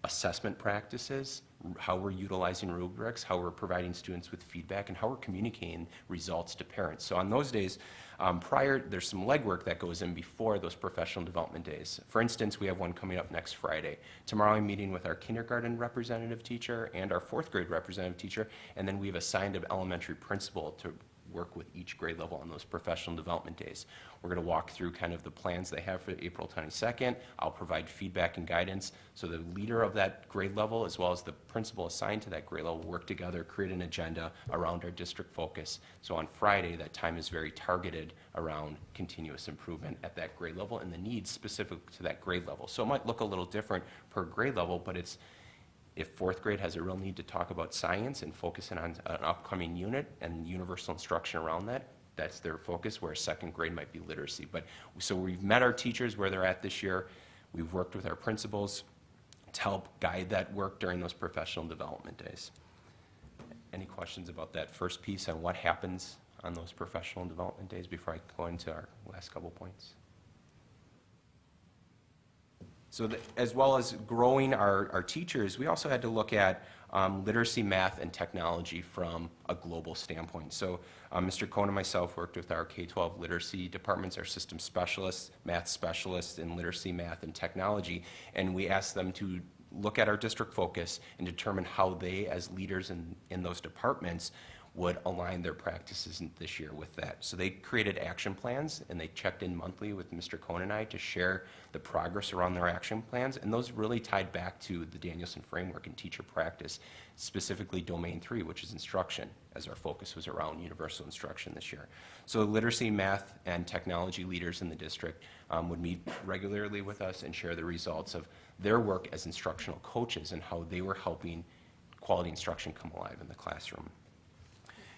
assessment practices, how we're utilizing rubrics, how we're providing students with feedback, and how we're communicating results to parents. So on those days, there's some legwork that goes in before those professional development days. For instance, we have one coming up next Friday. Tomorrow I'm meeting with our kindergarten representative teacher and our 4th grade representative teacher, and then we have assigned an elementary principal to work with each grade level on those professional development days. We're going to walk through kind of the plans they have for April 22nd. I'll provide feedback and guidance. So the leader of that grade level, as well as the principal assigned to that grade level, work together, create an agenda around our district focus. So on Friday, that time is very targeted around continuous improvement at that grade level and the needs specific to that grade level. So it might look a little different per grade level, but if 4th grade has a real need to talk about science and focusing on an upcoming unit and universal instruction around that, that's their focus, where 2nd grade might be literacy. So we've met our teachers where they're at this year. We've worked with our principals to help guide that work during those professional development days. Any questions about that first piece on what happens on those professional development days before I go into our last couple points? So as well as growing our teachers, we also had to look at literacy, math, and technology from a global standpoint. So Mr. Cohn and myself worked with our K-12 literacy departments, our system specialists, math specialists in literacy, math, and technology, and we asked them to look at our district focus and determine how they, as leaders in those departments, would align their practices this year with that. So they created action plans, and they checked in monthly with Mr. Cohn and I to share the progress around their action plans, and those really tied back to the Danielson framework and teacher practice, specifically Domain 3, which is instruction, as our focus was around universal instruction this year. So literacy, math, and technology leaders in the district would meet regularly with us and share the results of their work as instructional coaches and how they were helping quality instruction come alive in the classroom.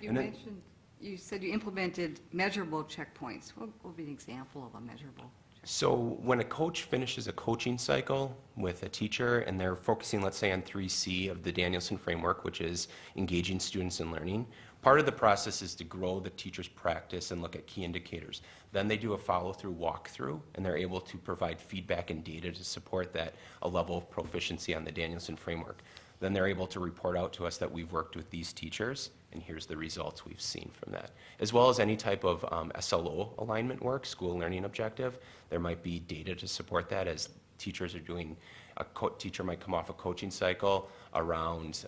You And then- mentioned, you said you implemented measurable checkpoints. What would be an example of a measurable? So when a coach finishes a coaching cycle with a teacher and they're focusing, let's say, on 3C of the Danielson framework, which is engaging students in learning, part of the process is to grow the teacher's practice and look at key indicators. Then they do a follow-through walkthrough, and they're able to provide feedback and data to support that, a level of proficiency on the Danielson framework. Then they're able to report out to us that we've worked with these teachers, and here's the results we've seen from that. As well as any type of SLO alignment work, school learning objective, there might be data to support that as teachers are doing, teacher might come off a coaching cycle around,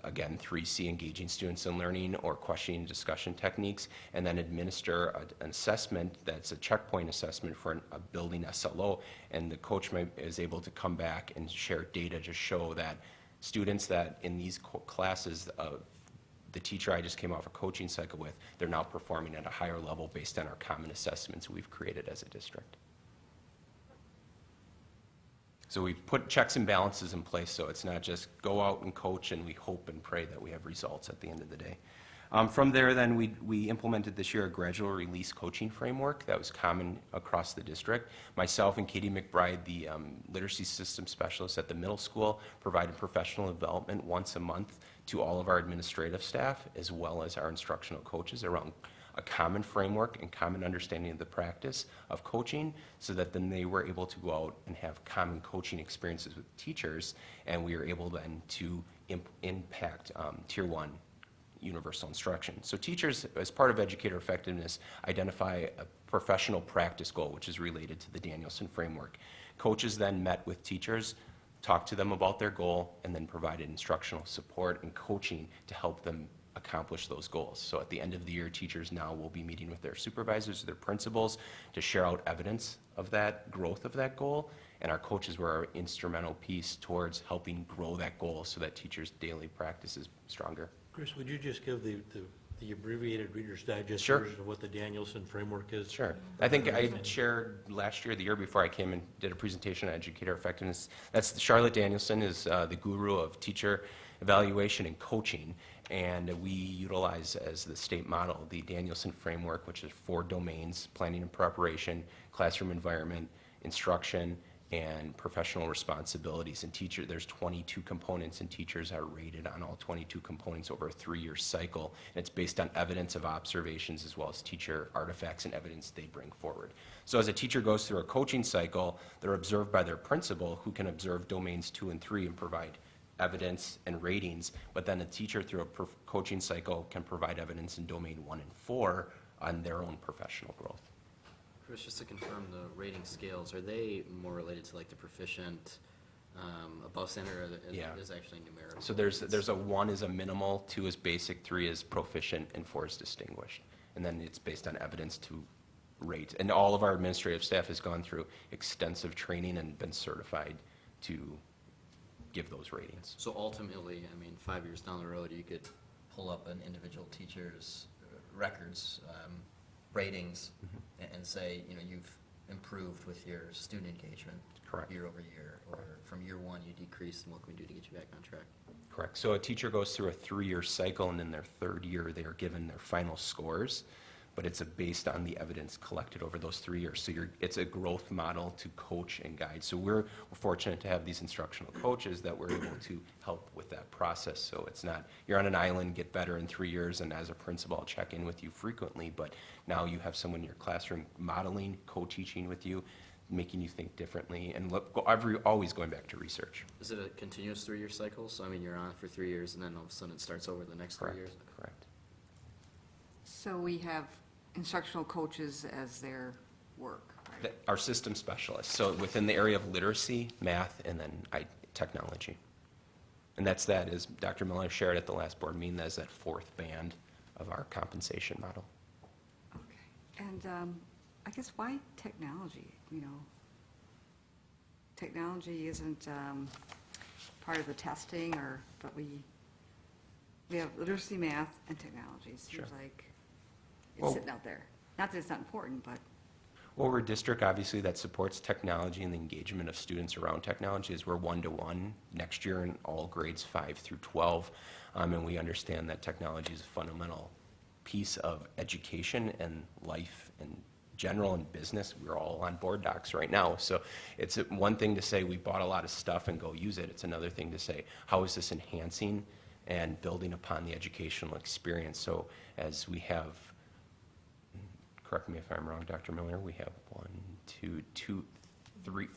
again, 3C, engaging students in learning, or questioning and discussion techniques, and then administer an assessment that's a checkpoint assessment for a building SLO, and the coach is able to come back and share data to show that students that in these classes of the teacher I just came off a coaching cycle with, they're now performing at a higher level based on our common assessments we've created as a district. So we put checks and balances in place, so it's not just go out and coach and we hope and pray that we have results at the end of the day. From there, then, we implemented this year a gradual release coaching framework that was common across the district. Myself and Katie McBride, the literacy system specialist at the middle school, provided professional development once a month to all of our administrative staff, as well as our instructional coaches, around a common framework and common understanding of the practice of coaching, so that then they were able to go out and have common coaching experiences with teachers, and we were able then to impact Tier 1 universal instruction. So teachers, as part of educator effectiveness, identify a professional practice goal, which is related to the Danielson framework. Coaches then met with teachers, talked to them about their goal, and then provided instructional support and coaching to help them accomplish those goals. So at the end of the year, teachers now will be meeting with their supervisors, their principals, to share out evidence of that growth of that goal, and our coaches were our instrumental piece towards helping grow that goal so that teachers' daily practice is stronger. Chris, would you just give the abbreviated Reader's Digest Sure. version of what the Danielson framework is? Sure. I think I shared last year, the year before I came and did a presentation on educator effectiveness. That's Charlotte Danielson is the guru of teacher evaluation and coaching, and we utilize as the state model the Danielson framework, which is 4 domains: planning and preparation, classroom environment, instruction, and professional responsibilities. And there's 22 components, and teachers are rated on all 22 components over a 3-year cycle. And it's based on evidence of observations as well as teacher artifacts and evidence they bring forward. So as a teacher goes through a coaching cycle, they're observed by their principal, who can observe domains 2 and 3 and provide evidence and ratings. But then a teacher through a coaching cycle can provide evidence in domain 1 and 4 on their own professional growth. Chris, just to confirm, the rating scales, are they more related to like the proficient, above standard, or Yeah. is actually numerical? So there's a 1 is a minimal, 2 is basic, 3 is proficient, and 4 is distinguished. And then it's based on evidence to rate. And all of our administrative staff has gone through extensive training and been certified to give those ratings. So ultimately, I mean, 5 years down the road, you could pull up an individual teacher's records, ratings, and say, you know, you've improved with your student engagement. Correct. Year over year, or from year 1 you decreased, and what can we do to get you back on track? Correct. So a teacher goes through a 3-year cycle, and in their 3rd year, they are given their final scores, but it's based on the evidence collected over those 3 years. So it's a growth model to coach and guide. So we're fortunate to have these instructional coaches that we're able to help with that process. So it's not, you're on an island, get better in 3 years, and as a principal, I'll check in with you frequently, but now you have someone in your classroom modeling, co-teaching with you. making you think differently, and always going back to research. Is it a continuous 3-year cycle? So I mean, you're on it for 3 years, and then all of a sudden it starts over the next 3 Correct, years? correct. So we have instructional coaches as their work, right? Our system specialists, so within the area of literacy, math, and then technology. And that is, Dr. Miller shared at the last board meeting, that's that fourth band of our compensation model. Okay. And I guess why technology, you know? Technology isn't part of the testing, but we have literacy, math, and technology. It seems Sure. like Well- it's sitting out there. Not that it's not important, but Well, we're a district, obviously, that supports technology and the engagement of students around technology, as we're 1-to-1 next year in all grades 5 through 12. And we understand that technology is a fundamental piece of education and life in general and business. We're all on board docs right now. So it's one thing to say we bought a lot of stuff and go use it. It's another thing to say, how is this enhancing and building upon the educational experience? So as we have, correct me if I'm wrong, Dr. Miller, we have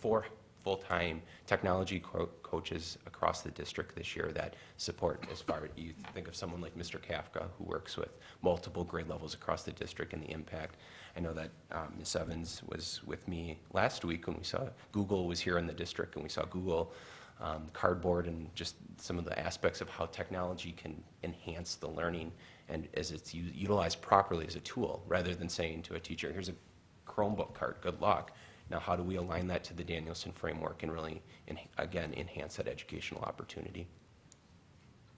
4 full-time technology coaches across the district this year that support, as far as you think of someone like Mr. Kafka, who works with multiple grade levels across the district and the impact. I know that Ms. Evans was with me last week when we saw Google was here in the district, and we saw Google Cardboard and just some of the aspects of how technology can enhance the learning, and as it's utilized properly as a tool, rather than saying to a teacher, here's a Chromebook card, good luck. Now, how do we align that to the Danielson framework and really, again, enhance that educational opportunity?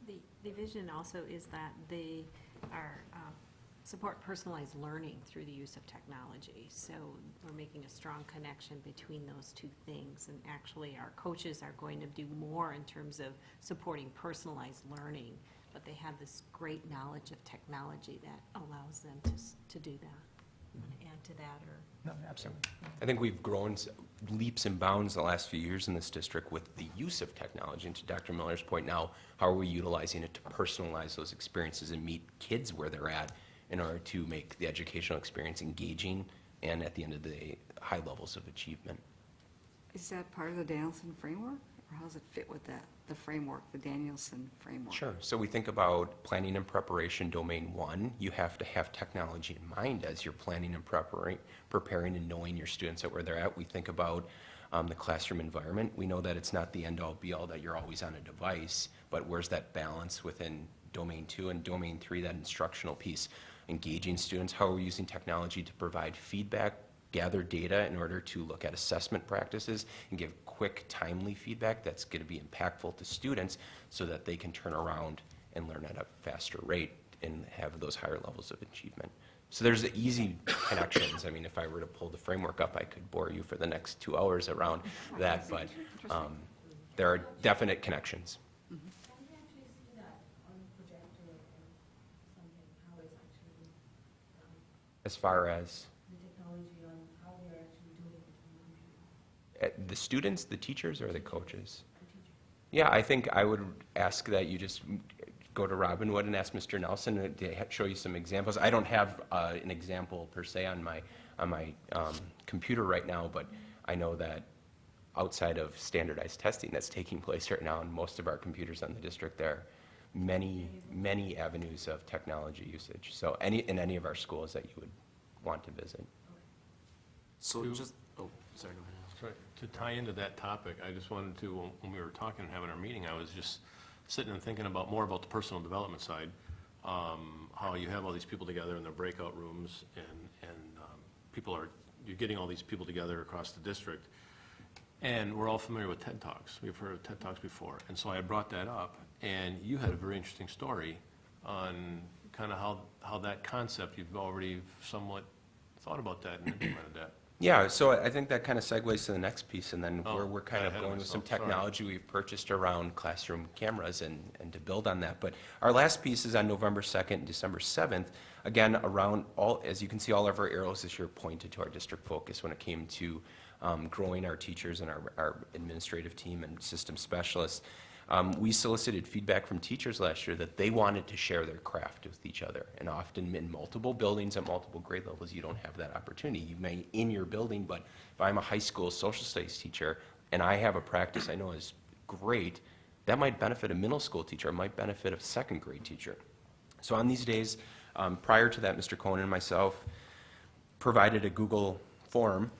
The vision also is that they are, support personalized learning through the use of technology. So we're making a strong connection between those two things, and actually our coaches are going to do more in terms of supporting personalized learning, but they have this great knowledge of technology that allows them to do that. Want to add to that, or? No, absolutely. I think we've grown leaps and bounds the last few years in this district with the use of technology. And to Dr. Miller's point now, how are we utilizing it to personalize those experiences and meet kids where they're at in order to make the educational experience engaging and, at the end of the day, high levels of achievement? is that part of the Danielson framework? Or how does it fit with that, the framework, the Danielson framework? Sure. So we think about planning and preparation, domain 1. You have to have technology in mind as you're planning and preparing and knowing your students at where they're at. We think about the classroom environment. We know that it's not the end-all, be-all, that you're always on a device, but where's that balance within domain 2 and domain 3, that instructional piece? Engaging students, how are we using technology to provide feedback, gather data in order to look at assessment practices and give quick, timely feedback that's going to be impactful to students so that they can turn around and learn at a faster rate and have those higher levels of achievement. So there's the easy connections. I mean, if I were to pull the framework up, I could bore you for the next 2 hours around that, but there are definite connections. Can we actually see that on a projector or something, how it's actually done? As far as The technology on how they're actually doing it on the computer, the students, the teachers, or the coaches? the teacher? Yeah, I think I would ask that you just go to Robinwood and ask Mr. Nelson to show you some examples. I don't have an example per se on my computer right now, but I know that outside of standardized testing that's taking place right now on most of our computers on the district, there are many avenues of technology usage. So in any of our schools that you would want to visit. So To- just, oh, sorry, go ahead. Sorry, to tie into that topic, I just wanted to, when we were talking and having our meeting, I was just sitting and thinking more about the personal development side, how you have all these people together in their breakout rooms, and you're getting all these people together across the district, and we're all familiar with TED Talks. We've heard of TED Talks before, and so I brought that up, and you had a very interesting story on kind of how that concept, you've already somewhat thought about that and implemented that. Yeah, so I think that kind of segues to the next piece, and then Oh, we're kind got of ahead of going with some myself, sorry. technology we've purchased around classroom cameras and to build on that. But our last piece is on November 2nd and December 7th. Again, around as you can see, all of our arrows this year pointed to our district focus when it came to growing our teachers and our administrative team and system specialists. We solicited feedback from teachers last year that they wanted to share their craft with each other. And often in multiple buildings at multiple grade levels, you don't have that opportunity. You may in your building, but if I'm a high school social studies teacher and I have a practice I know is great, that might benefit a middle school teacher, it might benefit a second grade teacher. So on these days, prior to that, Mr. Cohen and myself provided a Google form,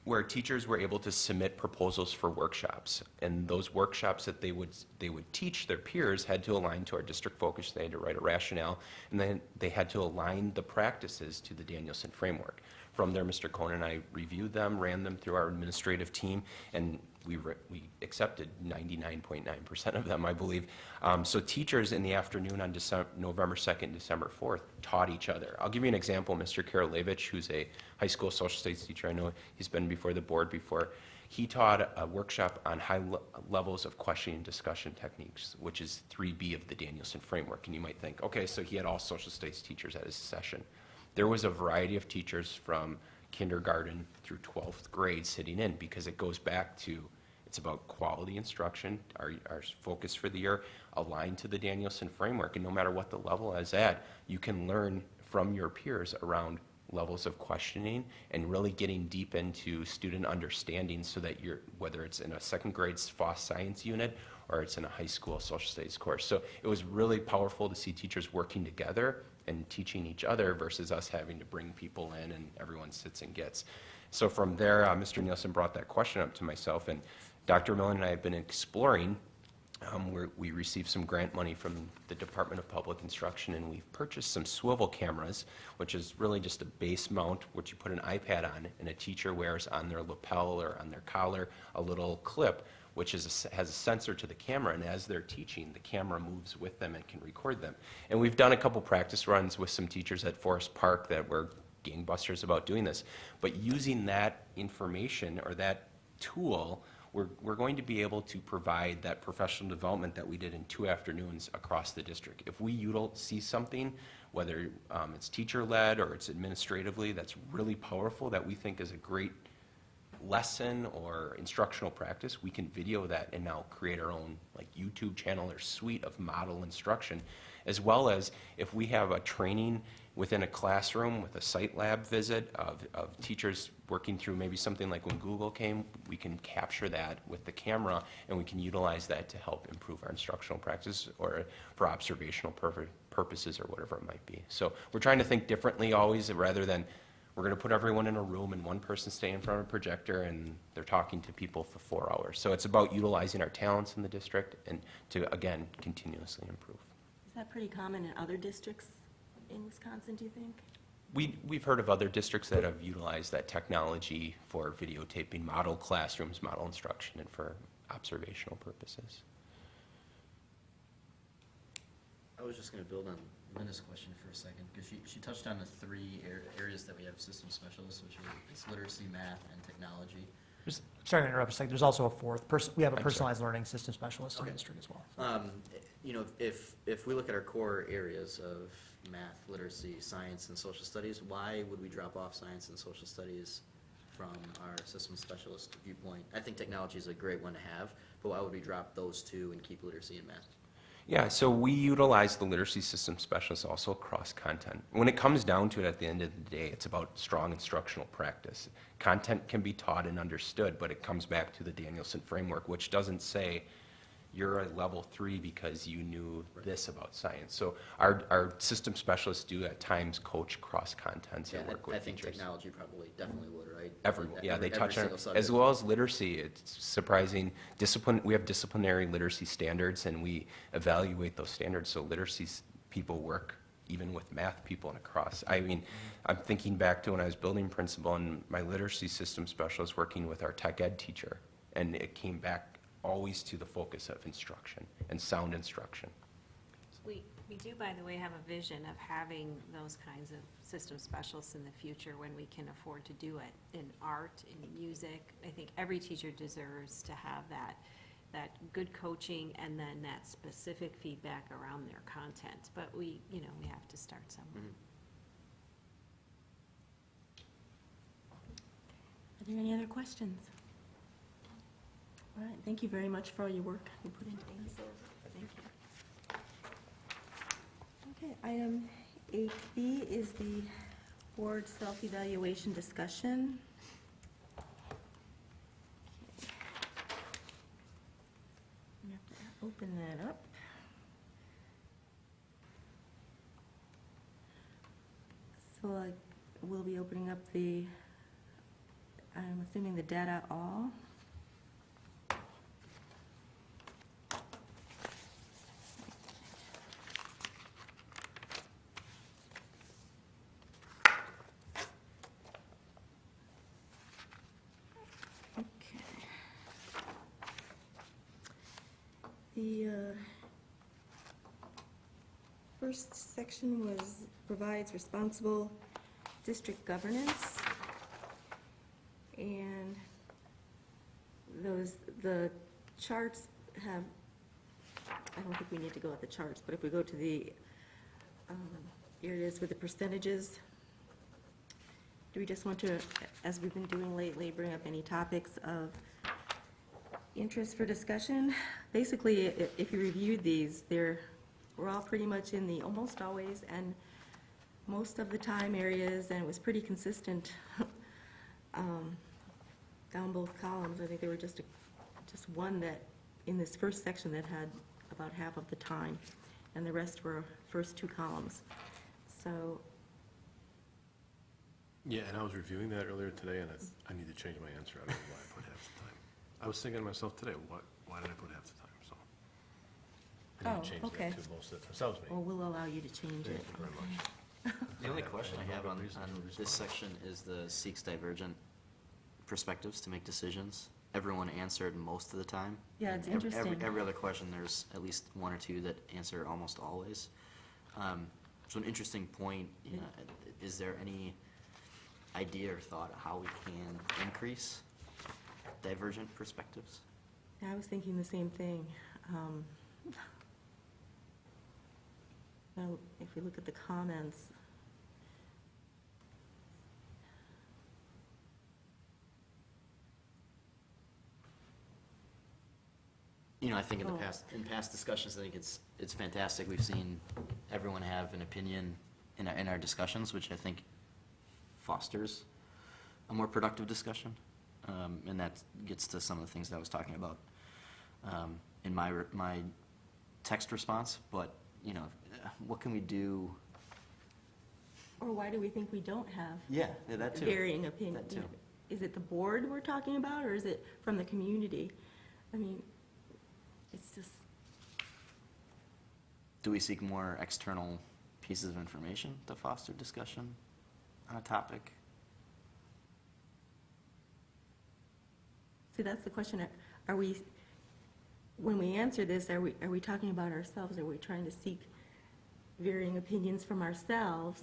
where teachers were able to submit proposals for workshops. And those workshops that they would teach their peers had to align to our district focus. They had to write a rationale, and then they had to align the practices to the Danielson framework. From there, Mr. Cohen and I reviewed them, ran them through our administrative team, and we accepted 99.9% of them, I believe. So teachers in the afternoon on November 2nd, December 4th taught each other. I'll give you an example. Mr. Karolevich, who's a high school social studies teacher, I know he's been before the board before, he taught a workshop on high levels of questioning and discussion techniques, which is 3B of the Danielson framework. And you might think, okay, so he had all social studies teachers at his session. There was a variety of teachers from kindergarten through 12th grade sitting in, because it goes back to, it's about quality instruction, our focus for the year, aligned to the Danielson framework. And no matter what the level is at, you can learn from your peers around levels of questioning and really getting deep into student understanding, so that you're, whether it's in a second grade FOSS science unit or it's in a high school social studies course. So it was really powerful to see teachers working together and teaching each other versus us having to bring people in and everyone sits and gets. So from there, Mr. Nielsen brought that question up to myself, and Dr. Millen and I have been exploring. We received some grant money from the Department of Public Instruction, and we've purchased some swivel cameras, which is really just a base mount, which you put an iPad on, and a teacher wears on their lapel or on their collar a little clip, which has a sensor to the camera, and as they're teaching, the camera moves with them and can record them. And we've done a couple practice runs with some teachers at Forest Park that were gangbusters about doing this. But using that information or that tool, we're going to be able to provide that professional development that we did in 2 afternoons across the district. If we see something, whether it's teacher-led or it's administratively, that's really powerful, that we think is a great lesson or instructional practice, we can video that and now create our own like YouTube channel or suite of model instruction, as well as if we have a training within a classroom with a site lab visit of teachers working through maybe something like when Google came, we can capture that with the camera and we can utilize that to help improve our instructional practice or for observational purposes or whatever it might be. So we're trying to think differently always, rather than we're going to put everyone in a room and one person stay in front of a projector and they're talking to people for 4 hours. So it's about utilizing our talents in the district and to, again, continuously improve. Is that pretty common in other districts in Wisconsin, do you think? We've heard of other districts that have utilized that technology for videotaping model classrooms, model instruction, and for observational purposes. I was just going to build on Linda's question for a second, because she touched on the 3 areas that we have system specialists, which are it's literacy, math, and technology. Sorry to interrupt a second, there's also a fourth, we have a I'm personalized learning system specialist in the Okay. district as well. You know, if we look at our core areas of math, literacy, science, and social studies, why would we drop off science and social studies from our system specialist viewpoint? I think technology is a great one to have, but why would we drop those 2 and keep literacy and math? Yeah, so we utilize the literacy system specialists also across content. When it comes down to it at the end of the day, it's about strong instructional practice. Content can be taught and understood, but it comes back to the Danielson framework, which doesn't say you're a level 3 because you knew this about science. So our system specialists do at times coach cross contents and work with I think teachers. technology probably definitely would, right? They touch on every it, single as subject. well as literacy. It's surprising. We have disciplinary literacy standards, and we evaluate those standards. So literacy people work even with math people and across. I mean, I'm thinking back to when I was building principal and my literacy system specialist working with our tech ed teacher, and it came back always to the focus of instruction and sound instruction. We do, by the way, have a vision of having those kinds of system specialists in the future when we can afford to do it in art, in music. I think every teacher deserves to have that good coaching and then that specific feedback around their content. But we have to start somewhere. Are there any other questions? All right, thank you very much for all your work you put into this. Thank you. Okay, item 8B is the board self-evaluation discussion. We have to open that up. So we'll be opening up I'm assuming the data all. The first section provides responsible district governance. And the charts have, I don't think we need to go at the charts, but if we go to the areas with the percentages, do we just want to, as we've been doing lately, bring up any topics of interest for discussion? Basically, if you reviewed these, we're all pretty much in the almost always and most of the time areas, and it was pretty consistent down both columns. I think there were just one that, in this first section, that had about half of the time, and the rest were first two columns. So, Yeah, and I was reviewing that earlier today, and I need to change my answer. I don't know why I put half the time. I was thinking to myself today, why did I put half the time? So I need to change okay. that to most of the time. So that was me. well, we'll allow you to change Thank it. you very much. The only question I have on reason to this respond. section is the seeks divergent perspectives to make decisions. Everyone answered most of the time. Yeah, it's And interesting. Every other question, there's at least one or two that answer almost always. So an interesting point, you know, is there any idea or thought of how we can increase divergent perspectives? I was thinking the same thing. Well, if we look at the comments, You know, I think in Oh. past discussions, I think it's fantastic. We've seen everyone have an opinion in our discussions, which I think fosters a more productive discussion. And that gets to some of the things that I was talking about in my text response. But, you know, what can we do? or why do we think we don't have Yeah, that too. varying opinions? That too. Is it the board we're talking about, or is it from the community? I mean, it's just, Do we seek more external pieces of information to foster discussion on a topic? see, that's the question. Are we, when we answer this, are we talking about ourselves? Are we trying to seek varying opinions from ourselves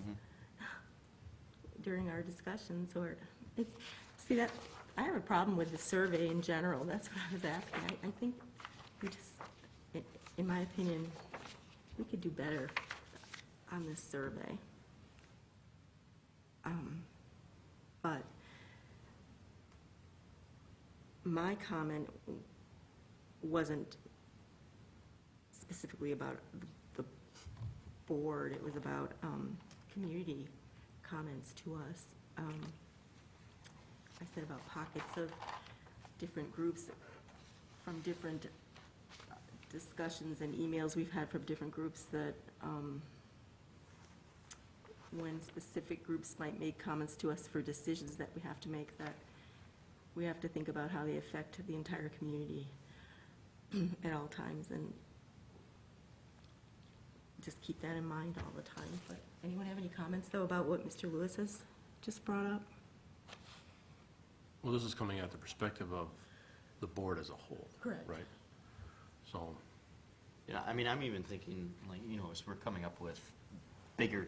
during our discussions, or, it's, see, that, I have a problem with the survey in general. That's what I was asking. I think we just, in my opinion, we could do better on this survey. But my comment wasn't specifically about the board. It was about community comments to us. I said about pockets of different groups from different discussions and emails we've had from different groups that when specific groups might make comments to us for decisions that we have to make, that we have to think about how they affect the entire community at all times, and just keep that in mind all the time. But anyone have any comments, though, about what Mr. Lewis has just brought up? Well, this is coming at the perspective of the board as a whole. Correct. Right? So, Yeah, I mean, I'm even thinking, like, you know, as we're coming up with bigger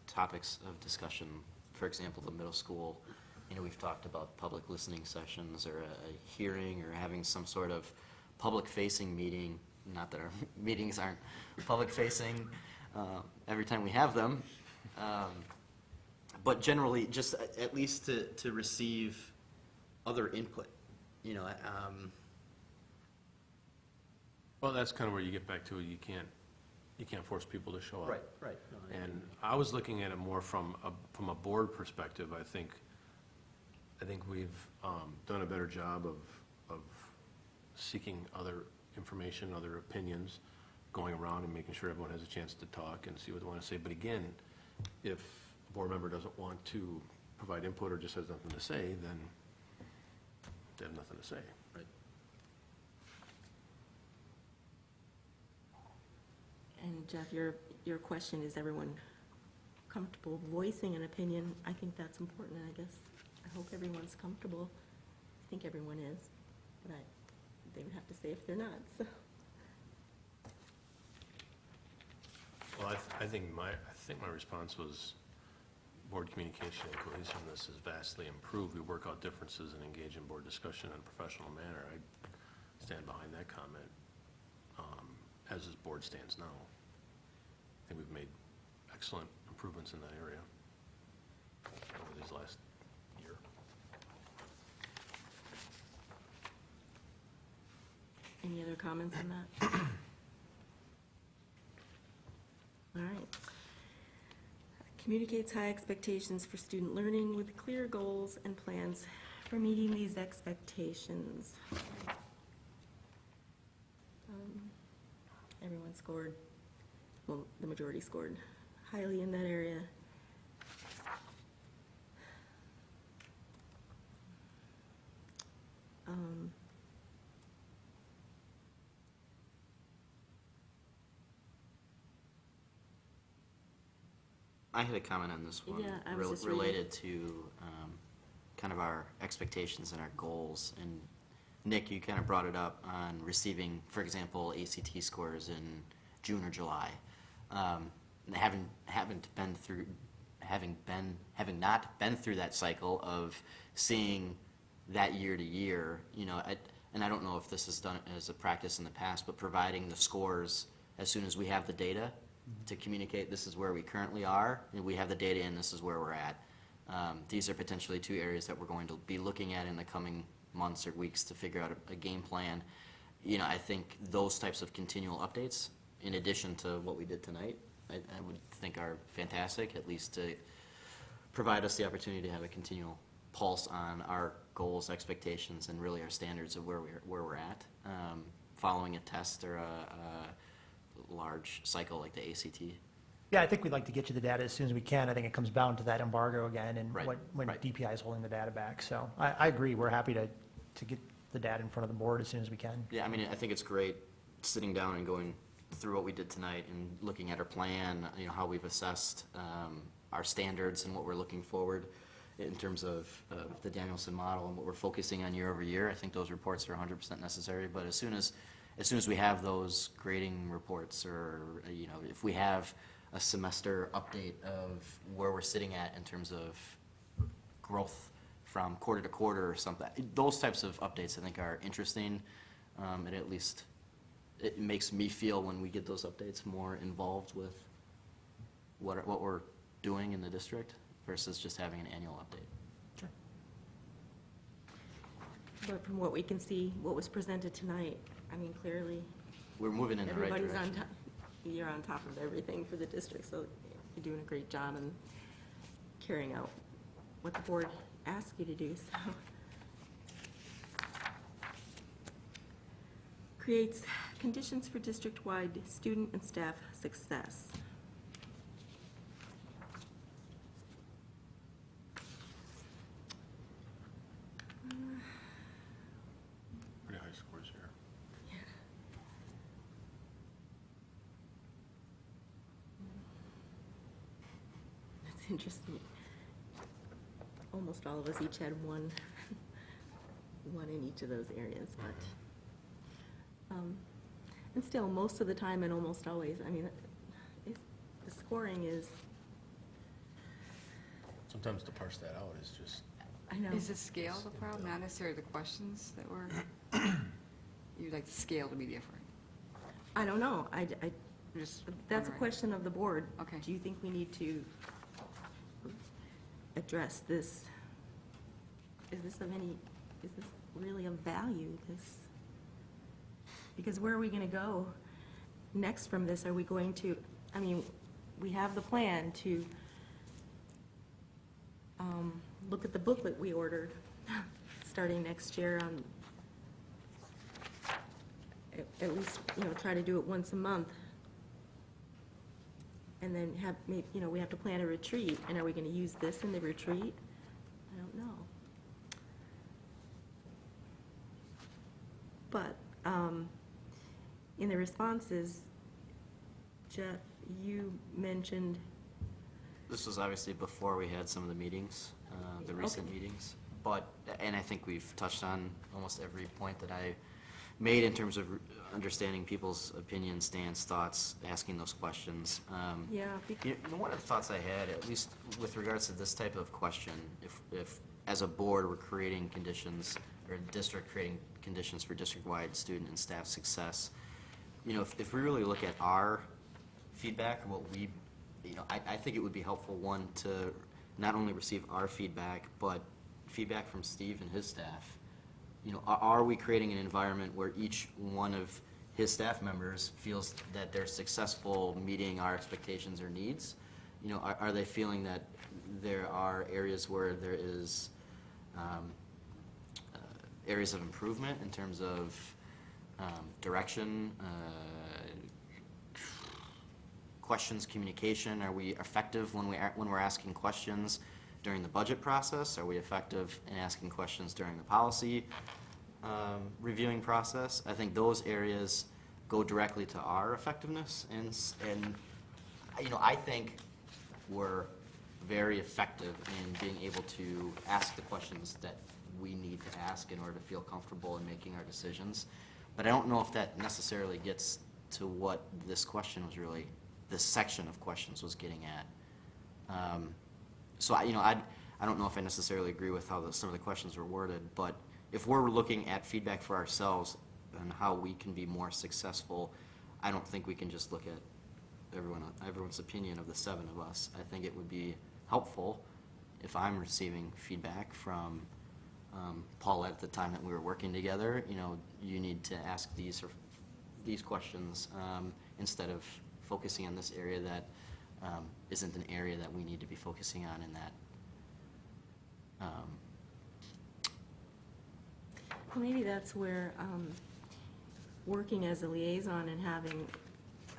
topics of discussion, for example, the middle school, you know, we've talked about public listening sessions or a hearing or having some sort of public-facing meeting. Not that our meetings aren't public-facing every time we have them, but generally, just at least to receive other input, you know. Well, that's kind of where you get back to, you can't force people to show up. right. And I was looking at it more from a board perspective. I think we've done a better job of seeking other information, other opinions, going around and making sure everyone has a chance to talk and see what they want to say. But again, if a board member doesn't want to provide input or just has nothing to say, then they have nothing to say. Right. And Jeff, your question, is everyone comfortable voicing an opinion? I think that's important, and I guess, I hope everyone's comfortable. I think everyone is, but they would have to say if they're not, so. Well, I think my response was, board communication and cohesiveness is vastly improved. We work out differences and engage in board discussion in a professional manner. I stand behind that comment, as this board stands now. I think we've made excellent improvements in that area over these last year. Any other comments on that? All right. Communicates high expectations for student learning with clear goals and plans for meeting these expectations. Everyone scored, well, the majority scored highly in that area. I had a comment on this one. Yeah, I was just reading. Related to kind of our expectations and our goals. And Nick, you kind of brought it up on receiving, for example, ACT scores in June or July. Having not been through that cycle of seeing that year to year, you know, and I don't know if this is done as a practice in the past, but providing the scores as soon as we have the data to communicate this is where we currently are, and we have the data and this is where we're at. These are potentially two areas that we're going to be looking at in the coming months or weeks to figure out a game plan. You know, I think those types of continual updates, in addition to what we did tonight, I would think are fantastic, at least to provide us the opportunity to have a continual pulse on our goals, expectations, and really our standards of where we're at, following a test or a large cycle like the ACT. Yeah, I think we'd like to get you the data as soon as we can. I think it comes down to that embargo again and Right, when right. DPI is holding the data back. So I agree, we're happy to get the data in front of the board as soon as we can. Yeah, I mean, I think it's great sitting down and going through what we did tonight and looking at our plan, you know, how we've assessed our standards and what we're looking forward in terms of the Danielson model and what we're focusing on year over year. I think those reports are 100% necessary, but as soon as we have those grading reports, or, you know, if we have a semester update of where we're sitting at in terms of growth from quarter to quarter or something, those types of updates I think are interesting, and at least it makes me feel, when we get those updates, more involved with what we're doing in the district versus just having an annual update. Sure. But from what we can see, what was presented tonight, I mean, clearly, We're moving in the right everybody's on direction. top. You're on top of everything for the district, so you're doing a great job in carrying out what the board asked you to do, so. Creates conditions for district-wide student and staff success. Pretty high scores here. That's interesting. Almost all of us each had one in each of those areas, but, and still, most of the time and almost always, I mean, the scoring is, Sometimes to parse that out is just, I know. Is the scale the problem, not necessarily the questions that were, you'd like the scale to be different? I don't know. Just That's a wondering. question of the board. Okay. Do you think we need to address this? Is this really of value, this Because where are we going to go next from this? Are we going to, I mean, we have the plan to look at the booklet we ordered, starting next year on, at least, try to do it once a month. And then have, we have to plan a retreat, and are we going to use this in the retreat? I don't know. But in the responses, Jeff, you mentioned, This was obviously before we had some of the meetings, the recent Okay. meetings. But, and I think we've touched on almost every point that I made in terms of understanding people's opinions, stance, thoughts, asking those questions. yeah, One of the thoughts I had, at least with regards to this type of question, if as a board we're creating conditions, or the district creating conditions for district-wide student and staff success, if we really look at our feedback, what we, I think it would be helpful, one, to not only receive our feedback, but feedback from Steve and his staff. Are we creating an environment where each one of his staff members feels that they're successful meeting our expectations or needs? Are they feeling that there are areas where there is areas of improvement in terms of direction, questions, communication? Are we effective when we're asking questions during the budget process? Are we effective in asking questions during the policy reviewing process? I think those areas go directly to our effectiveness, and I think we're very effective in being able to ask the questions that we need to ask in order to feel comfortable in making our decisions. But I don't know if that necessarily gets to what this question was really, this section of questions was getting at. So I don't know if I necessarily agree with how some of the questions were worded, but if we're looking at feedback for ourselves and how we can be more successful, I don't think we can just look at everyone's opinion of the 7 of us. I think it would be helpful if I'm receiving feedback from Paulette at the time that we were working together. You need to ask these questions instead of focusing on this area that isn't an area that we need to be focusing on in that. well, maybe that's where working as a liaison and having,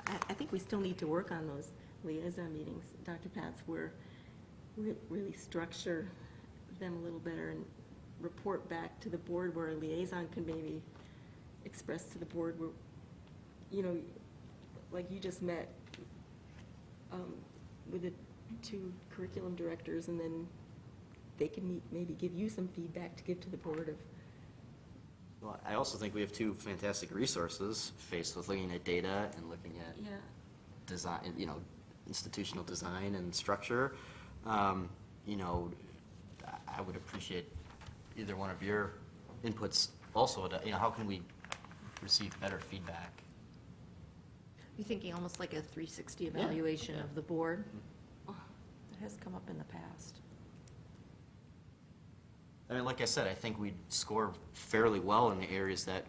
I think we still need to work on those liaison meetings, Dr. Pats, where we really structure them a little better and report back to the board, where a liaison can maybe express to the board where, like you just met with the 2 curriculum directors, and then they can maybe give you some feedback to give to the board of. Well, I also think we have 2 fantastic resources faced with looking at data and looking at Yeah. design, institutional design and structure. I would appreciate either one of your inputs also. How can we receive better feedback? You're thinking almost like a 360 evaluation yeah. of the board? That has come up in the past. I mean, like I said, I think we score fairly well in the areas that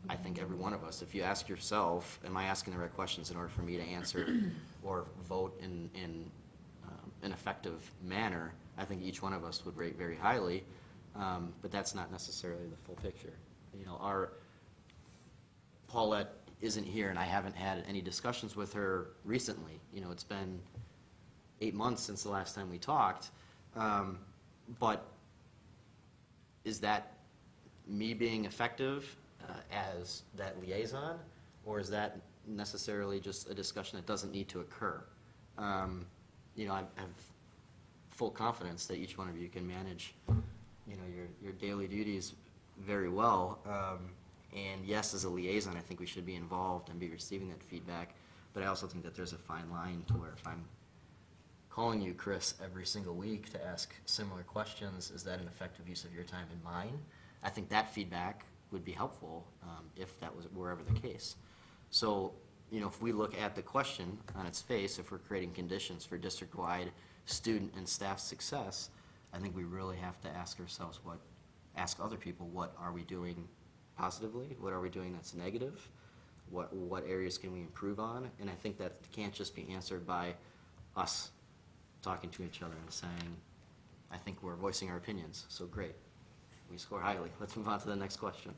I think every one of us, if you ask yourself, am I asking the right questions in order for me to answer or vote in an effective manner, I think each one of us would rate very highly, but that's not necessarily the full picture. Our Paulette isn't here, and I haven't had any discussions with her recently. It's been 8 months since the last time we talked, but is that me being effective as that liaison, or is that necessarily just a discussion that doesn't need to occur? I have full confidence that each one of you can manage, your daily duties very well. And yes, as a liaison, I think we should be involved and be receiving that feedback. But I also think that there's a fine line to where if I'm calling you, Chris, every single week to ask similar questions, is that an effective use of your time and mine? I think that feedback would be helpful if that was wherever the case. So, if we look at the question on its face, if we're creating conditions for district-wide student and staff success, I think we really have to ask ourselves ask other people, what are we doing positively? What are we doing that's negative? What areas can we improve on? And I think that can't just be answered by us talking to each other and saying, I think we're voicing our opinions, so great. We score highly. Let's move on to the next question.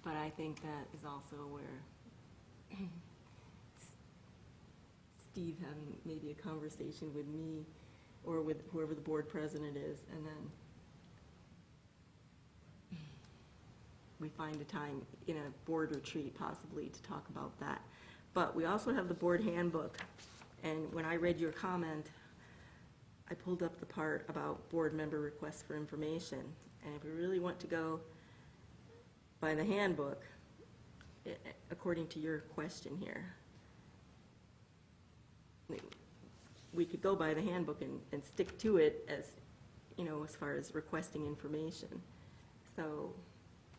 But I think that is also where Steve having maybe a conversation with me or with whoever the board president is, and then we find a time in a board retreat possibly to talk about that. But we also have the board handbook, and when I read your comment, I pulled up the part about board member requests for information. And if we really want to go by the handbook, according to your question here, we could go by the handbook and stick to it as, you know, as far as requesting information. So,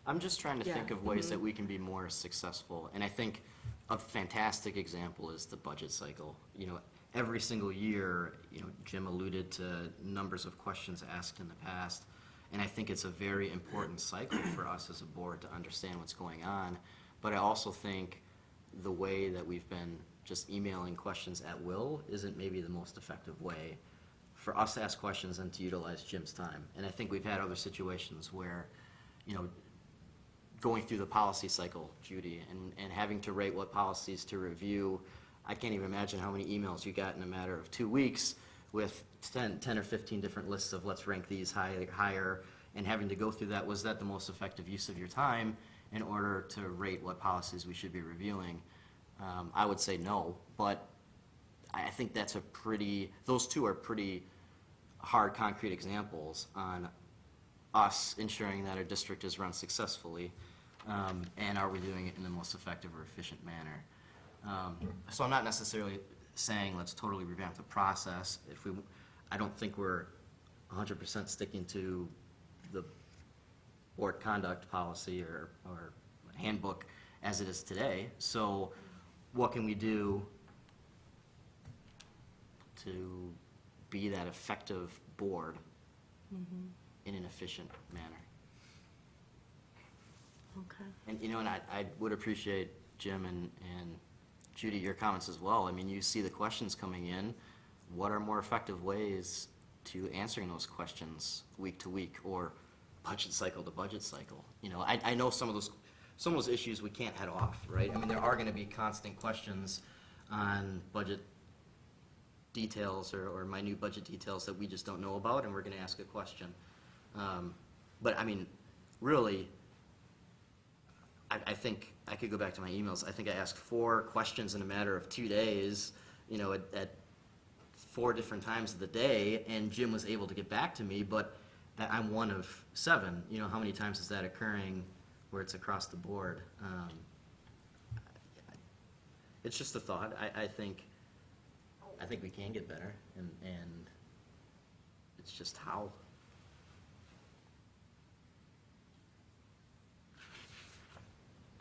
I'm just trying to Yeah, think of ways mhm. that we can be more successful. And I think a fantastic example is the budget cycle. You know, every single year, you know, Jim alluded to numbers of questions asked in the past. And I think it's a very important cycle for us as a board to understand what's going on. But I also think the way that we've been just emailing questions at will isn't maybe the most effective way for us to ask questions and to utilize Jim's time. And I think we've had other situations where, you know, going through the policy cycle, Judy, and having to rate what policies to review, I can't even imagine how many emails you got in a matter of 2 weeks with 10 or 15 different lists of let's rank these higher, and having to go through that. Was that the most effective use of your time in order to rate what policies we should be reviewing? I would say no, but I think that's those two are pretty hard, concrete examples on us ensuring that our district is run successfully, and are we doing it in the most effective or efficient manner. So I'm not necessarily saying let's totally revamp the process. I don't think we're 100% sticking to the board conduct policy or handbook as it is today. So what can we do to be that effective board in an efficient manner? okay. And, you know, and I would appreciate, Jim and Judy, your comments as well. I mean, you see the questions coming in. What are more effective ways to answering those questions week to week or budget cycle to budget cycle? You know, I know some of those issues we can't head off, right? I mean, there are going to be constant questions on budget details or minute budget details that we just don't know about, and we're going to ask a question. But, I mean, really, I think I could go back to my emails. I think I asked 4 questions in a matter of 2 days, you know, at 4 different times of the day, and Jim was able to get back to me, but that I'm one of 7. You know, how many times is that occurring where it's across the board? It's just a thought. I think we can get better, and it's just how.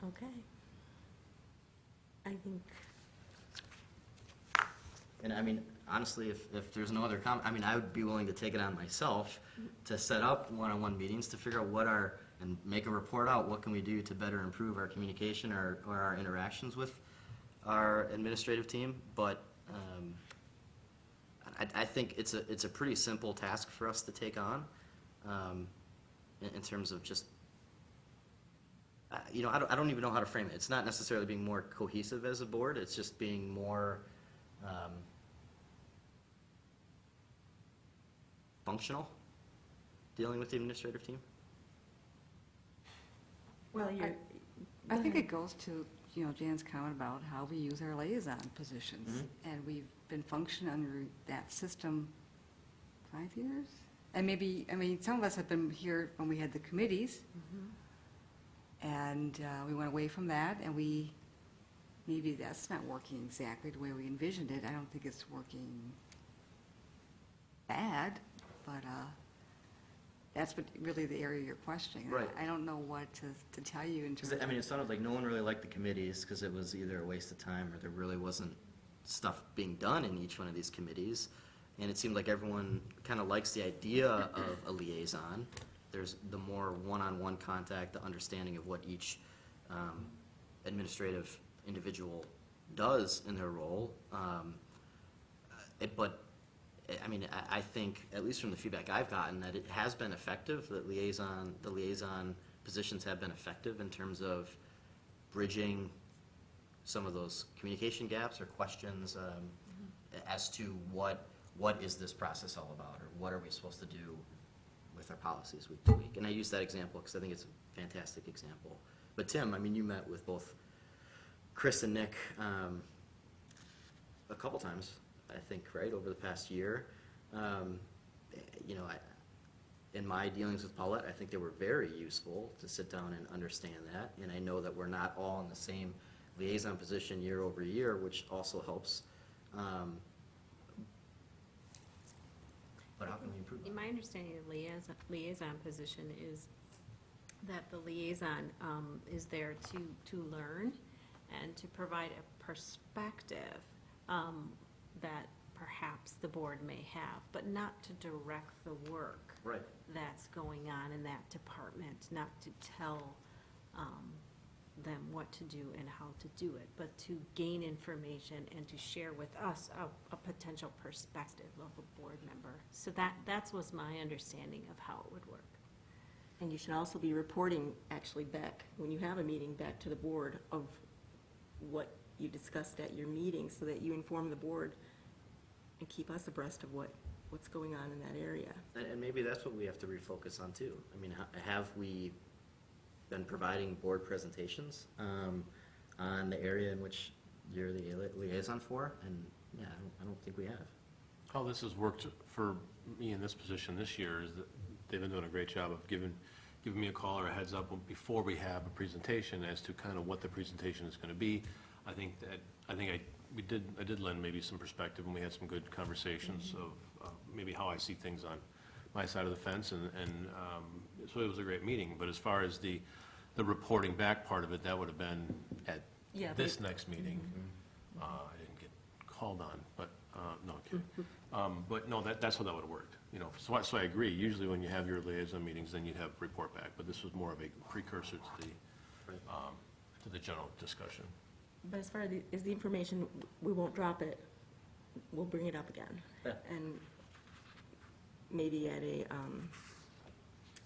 Okay. I think, And I mean, honestly, if there's no other comment, I mean, I would be willing to take it on myself to set up one-on-one meetings to figure out and make a report out, what can we do to better improve our communication or our interactions with our administrative team. But I think it's a pretty simple task for us to take on in terms of just, you know, I don't even know how to frame it. It's not necessarily being more cohesive as a board. It's just being more functional, dealing with the administrative team. well, I think it goes to, you know, Jan's comment about how we use our liaison positions. And we've been functioning under that system 5 years? And maybe, I mean, some of us have been here when we had the committees. And we went away from that, and maybe that's not working exactly the way we envisioned it. I don't think it's working bad, but that's really the area you're questioning. Right. I don't know what to tell you in terms of. I mean, it sounded like no one really liked the committees because it was either a waste of time or there really wasn't stuff being done in each one of these committees. and it seemed like everyone kind of likes the idea of a liaison. There's the more one-on-one contact, the understanding of what each administrative individual does in their role. But, I mean, I think, at least from the feedback I've gotten, that it has been effective, that the liaison positions have been effective in terms of bridging some of those communication gaps or questions as to what is this process all about, or what are we supposed to do with our policies week to week. And I use that example because I think it's a fantastic example. But Tim, I mean, you met with both Chris and Nick a couple times, I think, right, over the past year. You know, in my dealings with Paulette, I think they were very useful to sit down and understand that. And I know that we're not all in the same liaison position year over year, which also helps. But how can we improve that? My understanding of liaison position is that the liaison is there to learn and to provide a perspective that perhaps the board may have, but not to direct the work Right. that's going on in that department, not to tell them what to do and how to do it, but to gain information and to share with us a potential perspective of a board member. So that was my understanding of how it would work. And you should also be reporting actually back, when you have a meeting, back to the board of what you discussed at your meeting, so that you inform the board and keep us abreast of what's going on in that area. And maybe that's what we have to refocus on too. I mean, have we been providing board presentations on the area in which you're the liaison for? And yeah, I don't think we have. How this has worked for me in this position this year is that they've been doing a great job of giving me a call or a heads up before we have a presentation as to kind of what the presentation is going to be. I did lend maybe some perspective, and we had some good conversations of maybe how I see things on my side of the fence, and so it was a great meeting. But as far as the reporting back part of it, that would have been at this next meeting. I didn't get called on, but no, I'm kidding. But no, that's how that would have worked. You know, so I agree. Usually when you have your liaison meetings, then you'd have report back. But this was more of a precursor to the general discussion. But as far as the information, we won't drop it. We'll bring it up again. Yeah. And maybe at a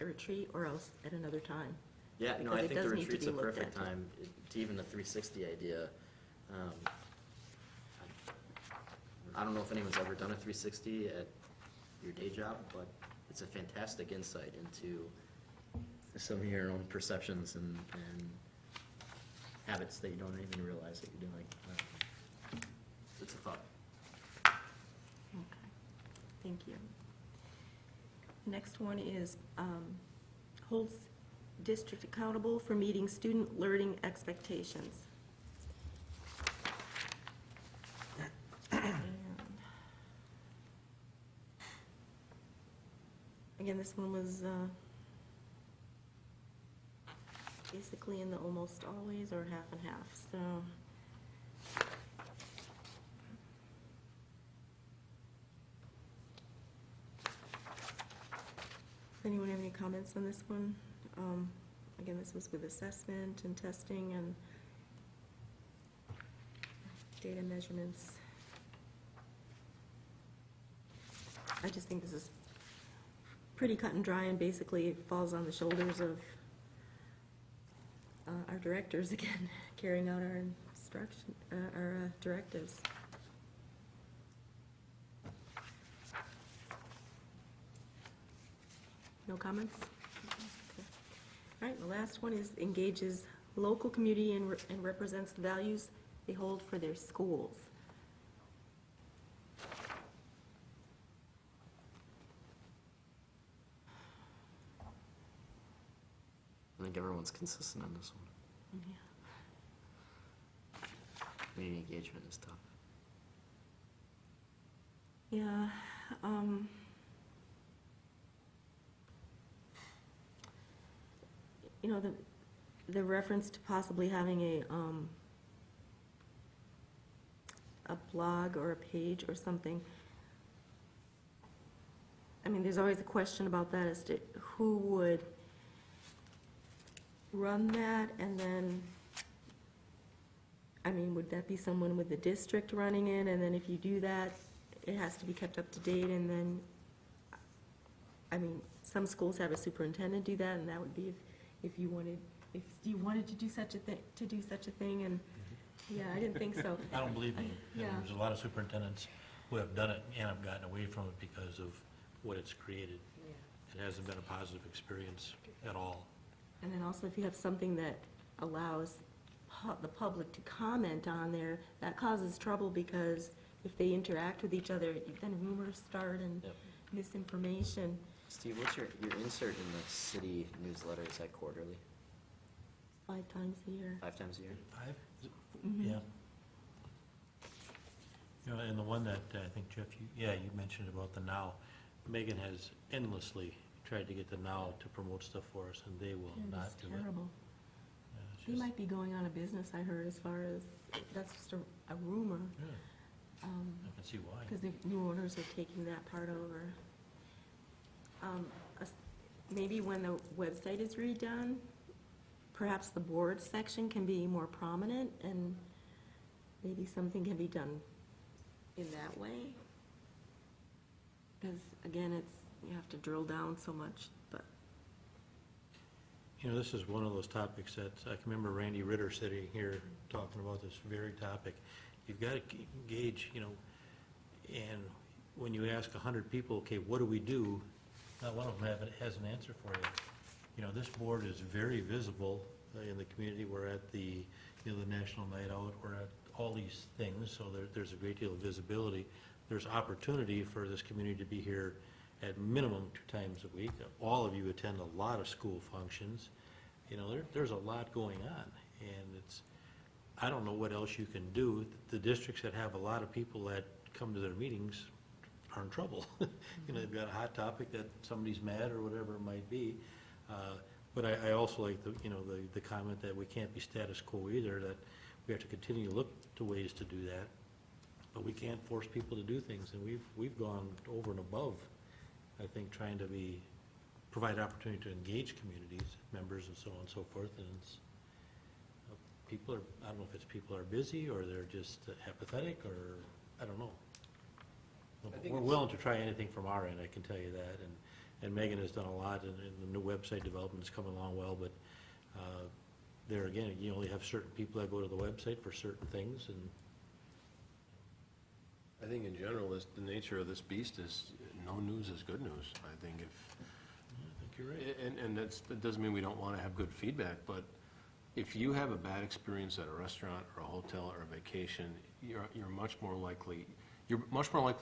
retreat, or else at another time. Yeah, no, Because I it think the does need to retreat's be a looked perfect at. time to even the 360 idea. I don't know if anyone's ever done a 360 at your day job, but it's a fantastic insight into some of your own perceptions and habits that you don't even realize that you're doing. It's a thought. Okay, thank you. Next one is holds district accountable for meeting student learning expectations. And again, this one was basically in the almost always or half and half, so. Does anyone have any comments on this one? Again, this was with assessment and testing and data measurements. I just think this is pretty cut and dry, and basically it falls on the shoulders of our directors, again, carrying out our instruction, our directives. No comments? Okay. All right, the last one is engages local community and represents the values they hold for their schools. I think everyone's consistent on this one. Community engagement is tough. Yeah, you know, the reference to possibly having a blog or a page or something, there's always a question about that as to who would run that, and then, I mean, would that be someone with the district running it, and then if you do that, it has to be kept up to date, and then, I mean, some schools have a superintendent do that, and that would be if you wanted, if Steve wanted to do such a thing, and, yeah, I didn't think so. I don't believe me. Yeah. There's a lot of superintendents who have done it and have gotten away from it because of what it's created. It hasn't been a positive experience at all. And then also, if you have something that allows the public to comment on there, that causes trouble, because if they interact with each other, then rumors start and Yep. misinformation. Steve, what's your insert in the city newsletter, is that quarterly, 5 times a year. 5 times a year? 5? Mhm. Yeah. You know, and the one that I think, Jeff, you mentioned about the Now. Megan has endlessly tried to get the Now to promote stuff for us, and they will Yeah, not it's do it. terrible. Yeah, it's They just- might be going out of business, I heard, as far as, that's just a rumor, Yeah, I can see why. because the new owners are taking that part over. Maybe when the website is redone, perhaps the board section can be more prominent, and maybe something can be done in that way. Because, again, you have to drill down so much, but, You know, this is one of those topics that, I can remember Randy Ritter sitting here talking about this very topic. You've got to gauge, you know, and when you ask 100 people, okay, what do we do? Not one of them has an answer for you. You know, this board is very visible in the community. We're at the, you know, the National Night Out, we're at all these things, so there's a great deal of visibility. There's opportunity for this community to be here at minimum 2 times a week. All of you attend a lot of school functions. You know, there's a lot going on, and I don't know what else you can do. The districts that have a lot of people that come to their meetings are in trouble. You know, they've got a hot topic that somebody's mad or whatever it might be. But I also like the comment that we can't be status quo either, that we have to continue to look to ways to do that. But we can't force people to do things, and we've gone over and above, I think, trying to provide opportunity to engage communities, members and so on and so forth, and it's, I don't know if it's people are busy, or they're just apathetic, or, I don't know. I think We're it's- willing to try anything from our end, I can tell you that, and Megan has done a lot, and the new website development is coming along well, but there again, you only have certain people that go to the website for certain things, and I think in general, the nature of this beast is, no news is good news. I think I think you're right. and that doesn't mean we don't want to have good feedback, but if you have a bad experience at a restaurant or a hotel or a vacation, you're much more likely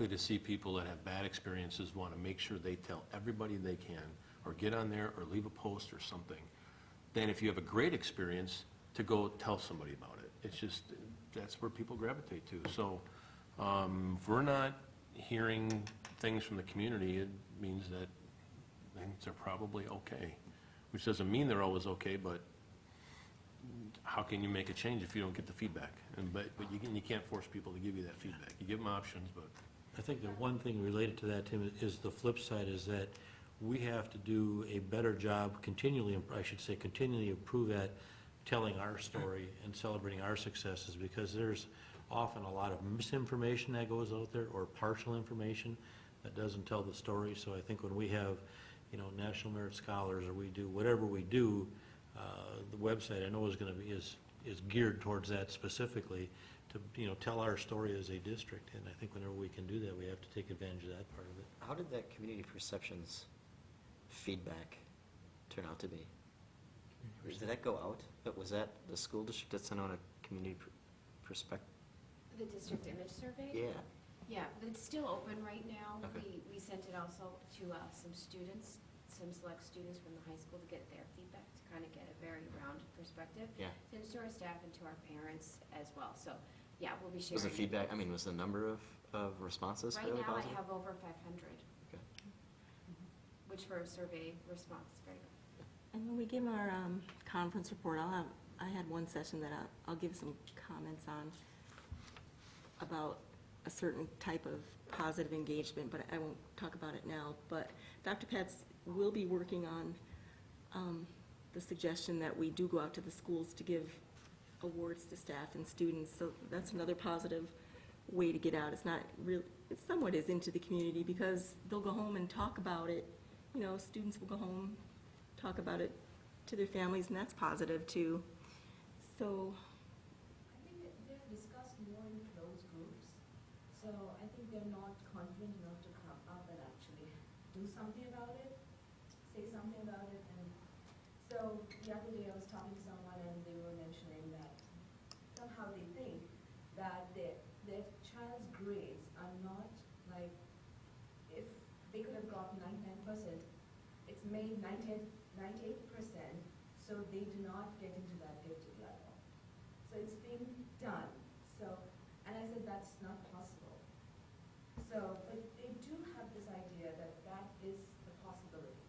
to see people that have bad experiences want to make sure they tell everybody they can, or get on there, or leave a post or something, than if you have a great experience to go tell somebody about it. It's just, that's where people gravitate to. So if we're not hearing things from the community, it means that things are probably okay, which doesn't mean they're always okay, but how can you make a change if you don't get the feedback? But you can't force people to give you that feedback. You give them options, but I think the one thing related to that, Tim, is the flip side is that we have to do a better job continually improve at telling our story and celebrating our successes, because there's often a lot of misinformation that goes out there, or partial information that doesn't tell the story. So I think when we have, you know, National Merit Scholars, or we do whatever we do, the website I know is going to be is geared towards that specifically, to, you know, tell our story as a district. And I think whenever we can do that, we have to take advantage of that part of it. How did that community perceptions feedback turn out to be? Did that go out? But was that the school district that sent out a community perspective? The district image survey? Yeah. Yeah, but it's still open right now. Okay. We sent it also to some students, some select students from the high school, to get their feedback, to kind of get a very rounded perspective. Yeah. Sent it to our staff and to our parents as well. So, yeah, we'll be sharing. Was the feedback, I mean, was the number of responses Right fairly now, I positive? have over 500, Okay. which for a survey response is very good. and when we give our conference report, I had one session that I'll give some comments on, about a certain type of positive engagement, but I won't talk about it now. But Dr. Pats will be working on the suggestion that we do go out to the schools to give awards to staff and students, so that's another positive way to get out. It's not real, it somewhat is into the community, because they'll go home and talk about it. You know, students will go home, talk about it to their families, and that's positive too. So, I think that they're discussed more in closed groups, so I think they're not confident enough to come up and actually do something about it, say something about it. And so the other day I was talking to someone and they were mentioning that somehow they think that their child's grades are not like, if they could have gotten 99%, it's made 98%, so they do not get into that gifted level. So it's being done. So, and I said that's not possible. So, but they do have this idea that that is a possibility,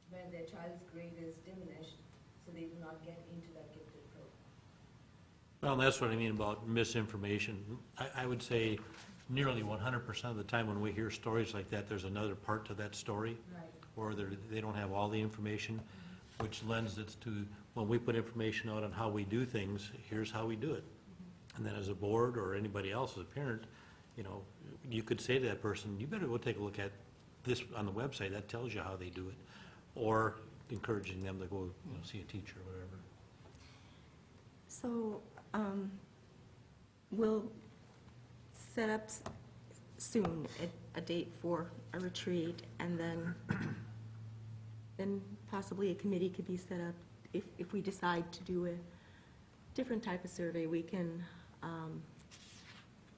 where their child's grade is diminished, so they do not get into that gifted program. Well, and that's what I mean about misinformation. I would say nearly 100% of the time when we hear stories like that, there's another part to that story, Right. or they don't have all the information, which lends it to, when we put information out on how we do things, here's how we do it. And then as a board or anybody else as a parent, you know, you could say to that person, you better go take a look at this on the website, that tells you how they do it. Or encouraging them to go, you know, see a teacher or whatever. so we'll set up soon a date for a retreat, and then possibly a committee could be set up. If we decide to do a different type of survey, we can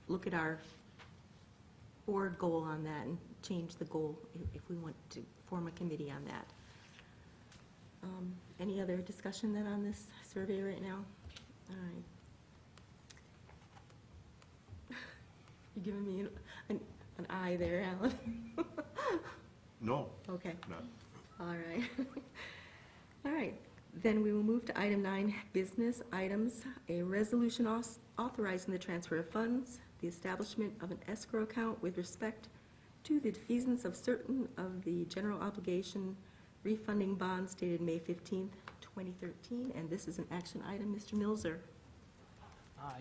look at our board goal on that and change the goal if we want to form a committee on that. Any other discussion then on this survey right now? All right. You're giving me an eye there, Alan. No, Okay. not. All right. All right, then we will move to item 9, business items. A resolution authorizing the transfer of funds, the establishment of an escrow account with respect to the defeasance of certain of the general obligation refunding bonds dated May 15th, 2013, and this is an action item. Mr. Milzer.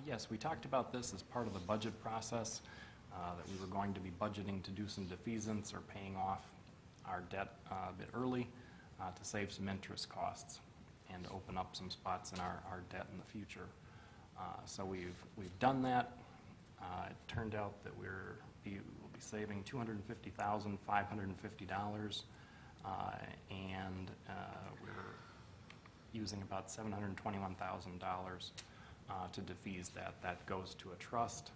Yes, we talked about this as part of the budget process, that we were going to be budgeting to do some defeasance or paying off our debt a bit early to save some interest costs and open up some spots in our debt in the future. So we've done that. It turned out that we'll be saving $250,550, and we're using about $721,000 to defease that. That goes to a trust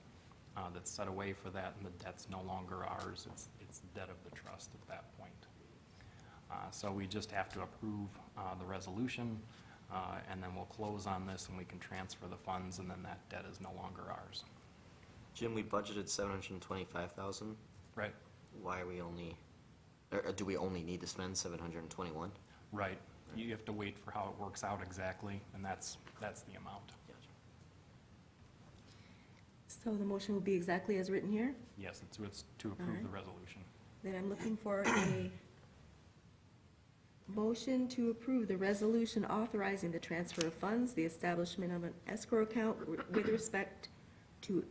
that's set away for that, and the debt's no longer ours. It's the debt of the trust at that point. So we just have to approve the resolution, and then we'll close on this, and we can transfer the funds, and then that debt is no longer ours. Jim, we budgeted 725,000. Right. Why are we only, or do we only need to spend 721? Right. You have to wait for how it works out exactly, and that's the amount. So the motion will be exactly as written here? Yes, it's to approve the resolution. Then I'm looking for a motion to approve the resolution authorizing the transfer of funds, the establishment of an escrow account with respect to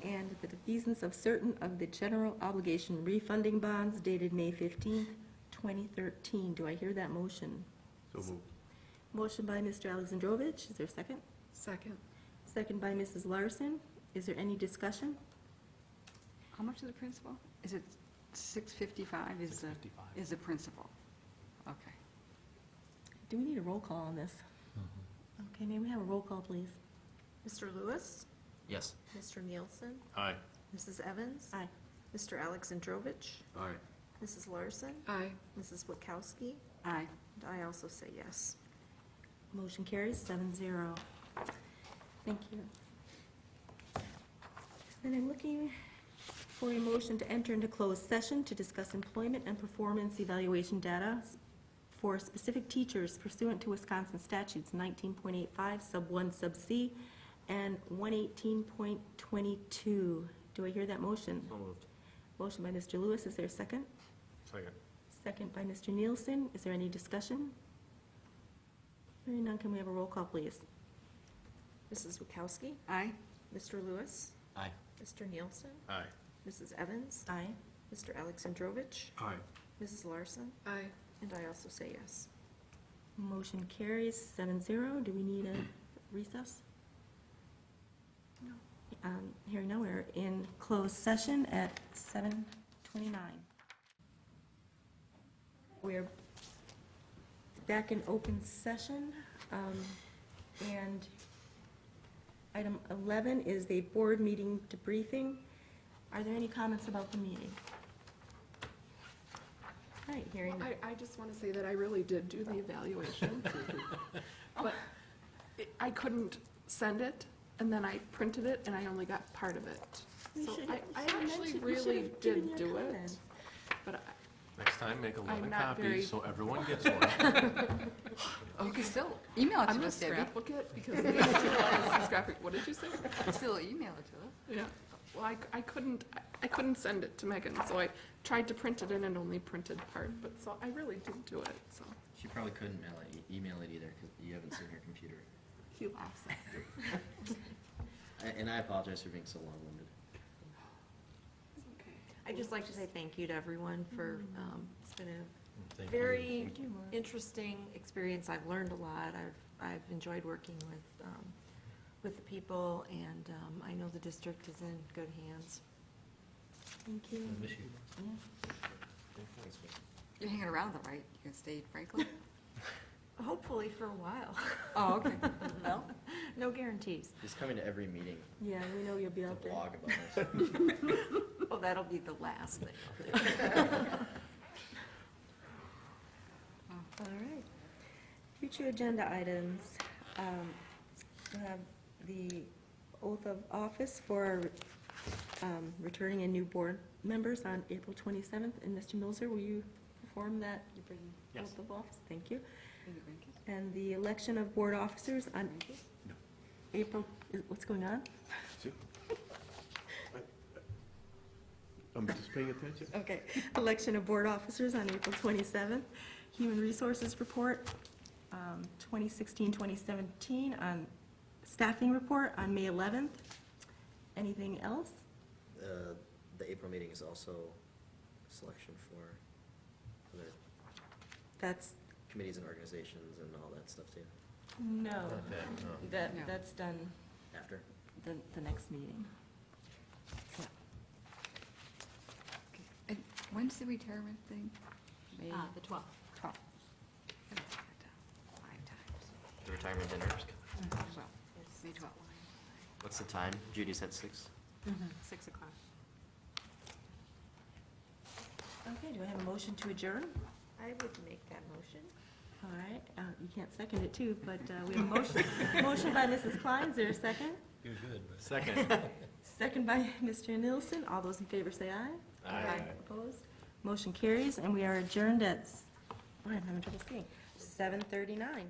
and the defeasance of certain of the general obligation refunding bonds dated May 15th, 2013. Do I hear that motion? So moved. Motion by Mr. Alexandrovich. Is there a second? Second. Second by Mrs. Larson. Is there any discussion? How much is the principal? Is it 655 is the, $655. is the principal? Okay. Do we need a roll call on this? Okay, may we have a roll call, please? Mr. Lewis, Yes. Mr. Nielsen, Aye. Mrs. Evans, Aye. Mr. Alexandrovich, All right. Mrs. Larson, Aye. Mrs. Witkowski, Aye. and I also say yes. Motion carries 7-0. Thank you. Then I'm looking for a motion to enter into closed session to discuss employment and performance evaluation data for specific teachers pursuant to Wisconsin statutes 19.85, sub 1, sub C, and 118.22. Do I hear that motion? So moved. Motion by Mr. Lewis, is there a second? Second. Second by Mr. Nielsen, is there any discussion? Hearing none, can we have a roll call, please? Mrs. Wachowski? Aye. Mr. Lewis? Aye. Mr. Nielsen? Aye. Mrs. Evans? Aye. Mr. Alexandrovich? Aye. Mrs. Larson? Aye. And I also say yes. Motion carries 7-0. Do we need a recess? No. Hearing no, we're in closed session at 7:29. We're back in open session, and item 11 is the board meeting debriefing. Are there any comments about the meeting? All right, hearing. I just want to say that I really did do the evaluation, but I couldn't send it, and then I printed it, and I only got part of it. You So should- I you actually should have really given did your do it, comments. but Next time, make 11 not very- copies so everyone gets one. You can still email it I'm to a us, Debbie. scrapbookit because scrapbook, what did you say? Still email it to us. Yeah, well, I couldn't send it to Megan, so I tried to print it in and only printed part, but so I really did do it, so. She probably couldn't email it either, because you haven't seen her computer. He laughs at me. And I apologize for being so long-winded. I'd just like to say thank you to everyone for, it's been a Thank you. very interesting experience. I've learned a lot. I've enjoyed working with the people, and I know the district is in good hands. Thank you. I miss you. You're hanging around though, right? You gonna stay at Franklin? Hopefully for a while. Oh, okay. Well, No guarantees. He's coming to every meeting Yeah, we know you'll be to out there. blog about us. Oh, that'll be the last thing I'll do. All right. Future agenda items. We have the oath of office for returning and new board members on April 27th. And Mr. Milzer, will you perform that Yes. oath of office? Thank you. maybe grandkids? And the election of board officers on April, what's going on? I'm just paying attention. Okay. Election of board officers on April 27th. Human Resources Report, 2016-2017, on staffing report on May 11th. Anything else? The April meeting is also selection for other That's, committees and organizations and all that stuff too, no, Not that, no. that, No. that's done after. the next meeting. Okay. And when's the retirement thing? May The 12th. 12th. I wrote that down 5 times. The retirement dinner. Well, May 12th. What's the time? Judy's at 6. 6 o'clock. Okay, do I have a motion to adjourn? I would make that motion. All right, you can't second it too, but we have a motion, motion by Mrs. Klein, is there a second? You're good, but. Second. Second by Mr. Nielsen, all those in favor say aye. Aye. Opposed? Motion carries, and we are adjourned at, I'm having trouble seeing, 7:39.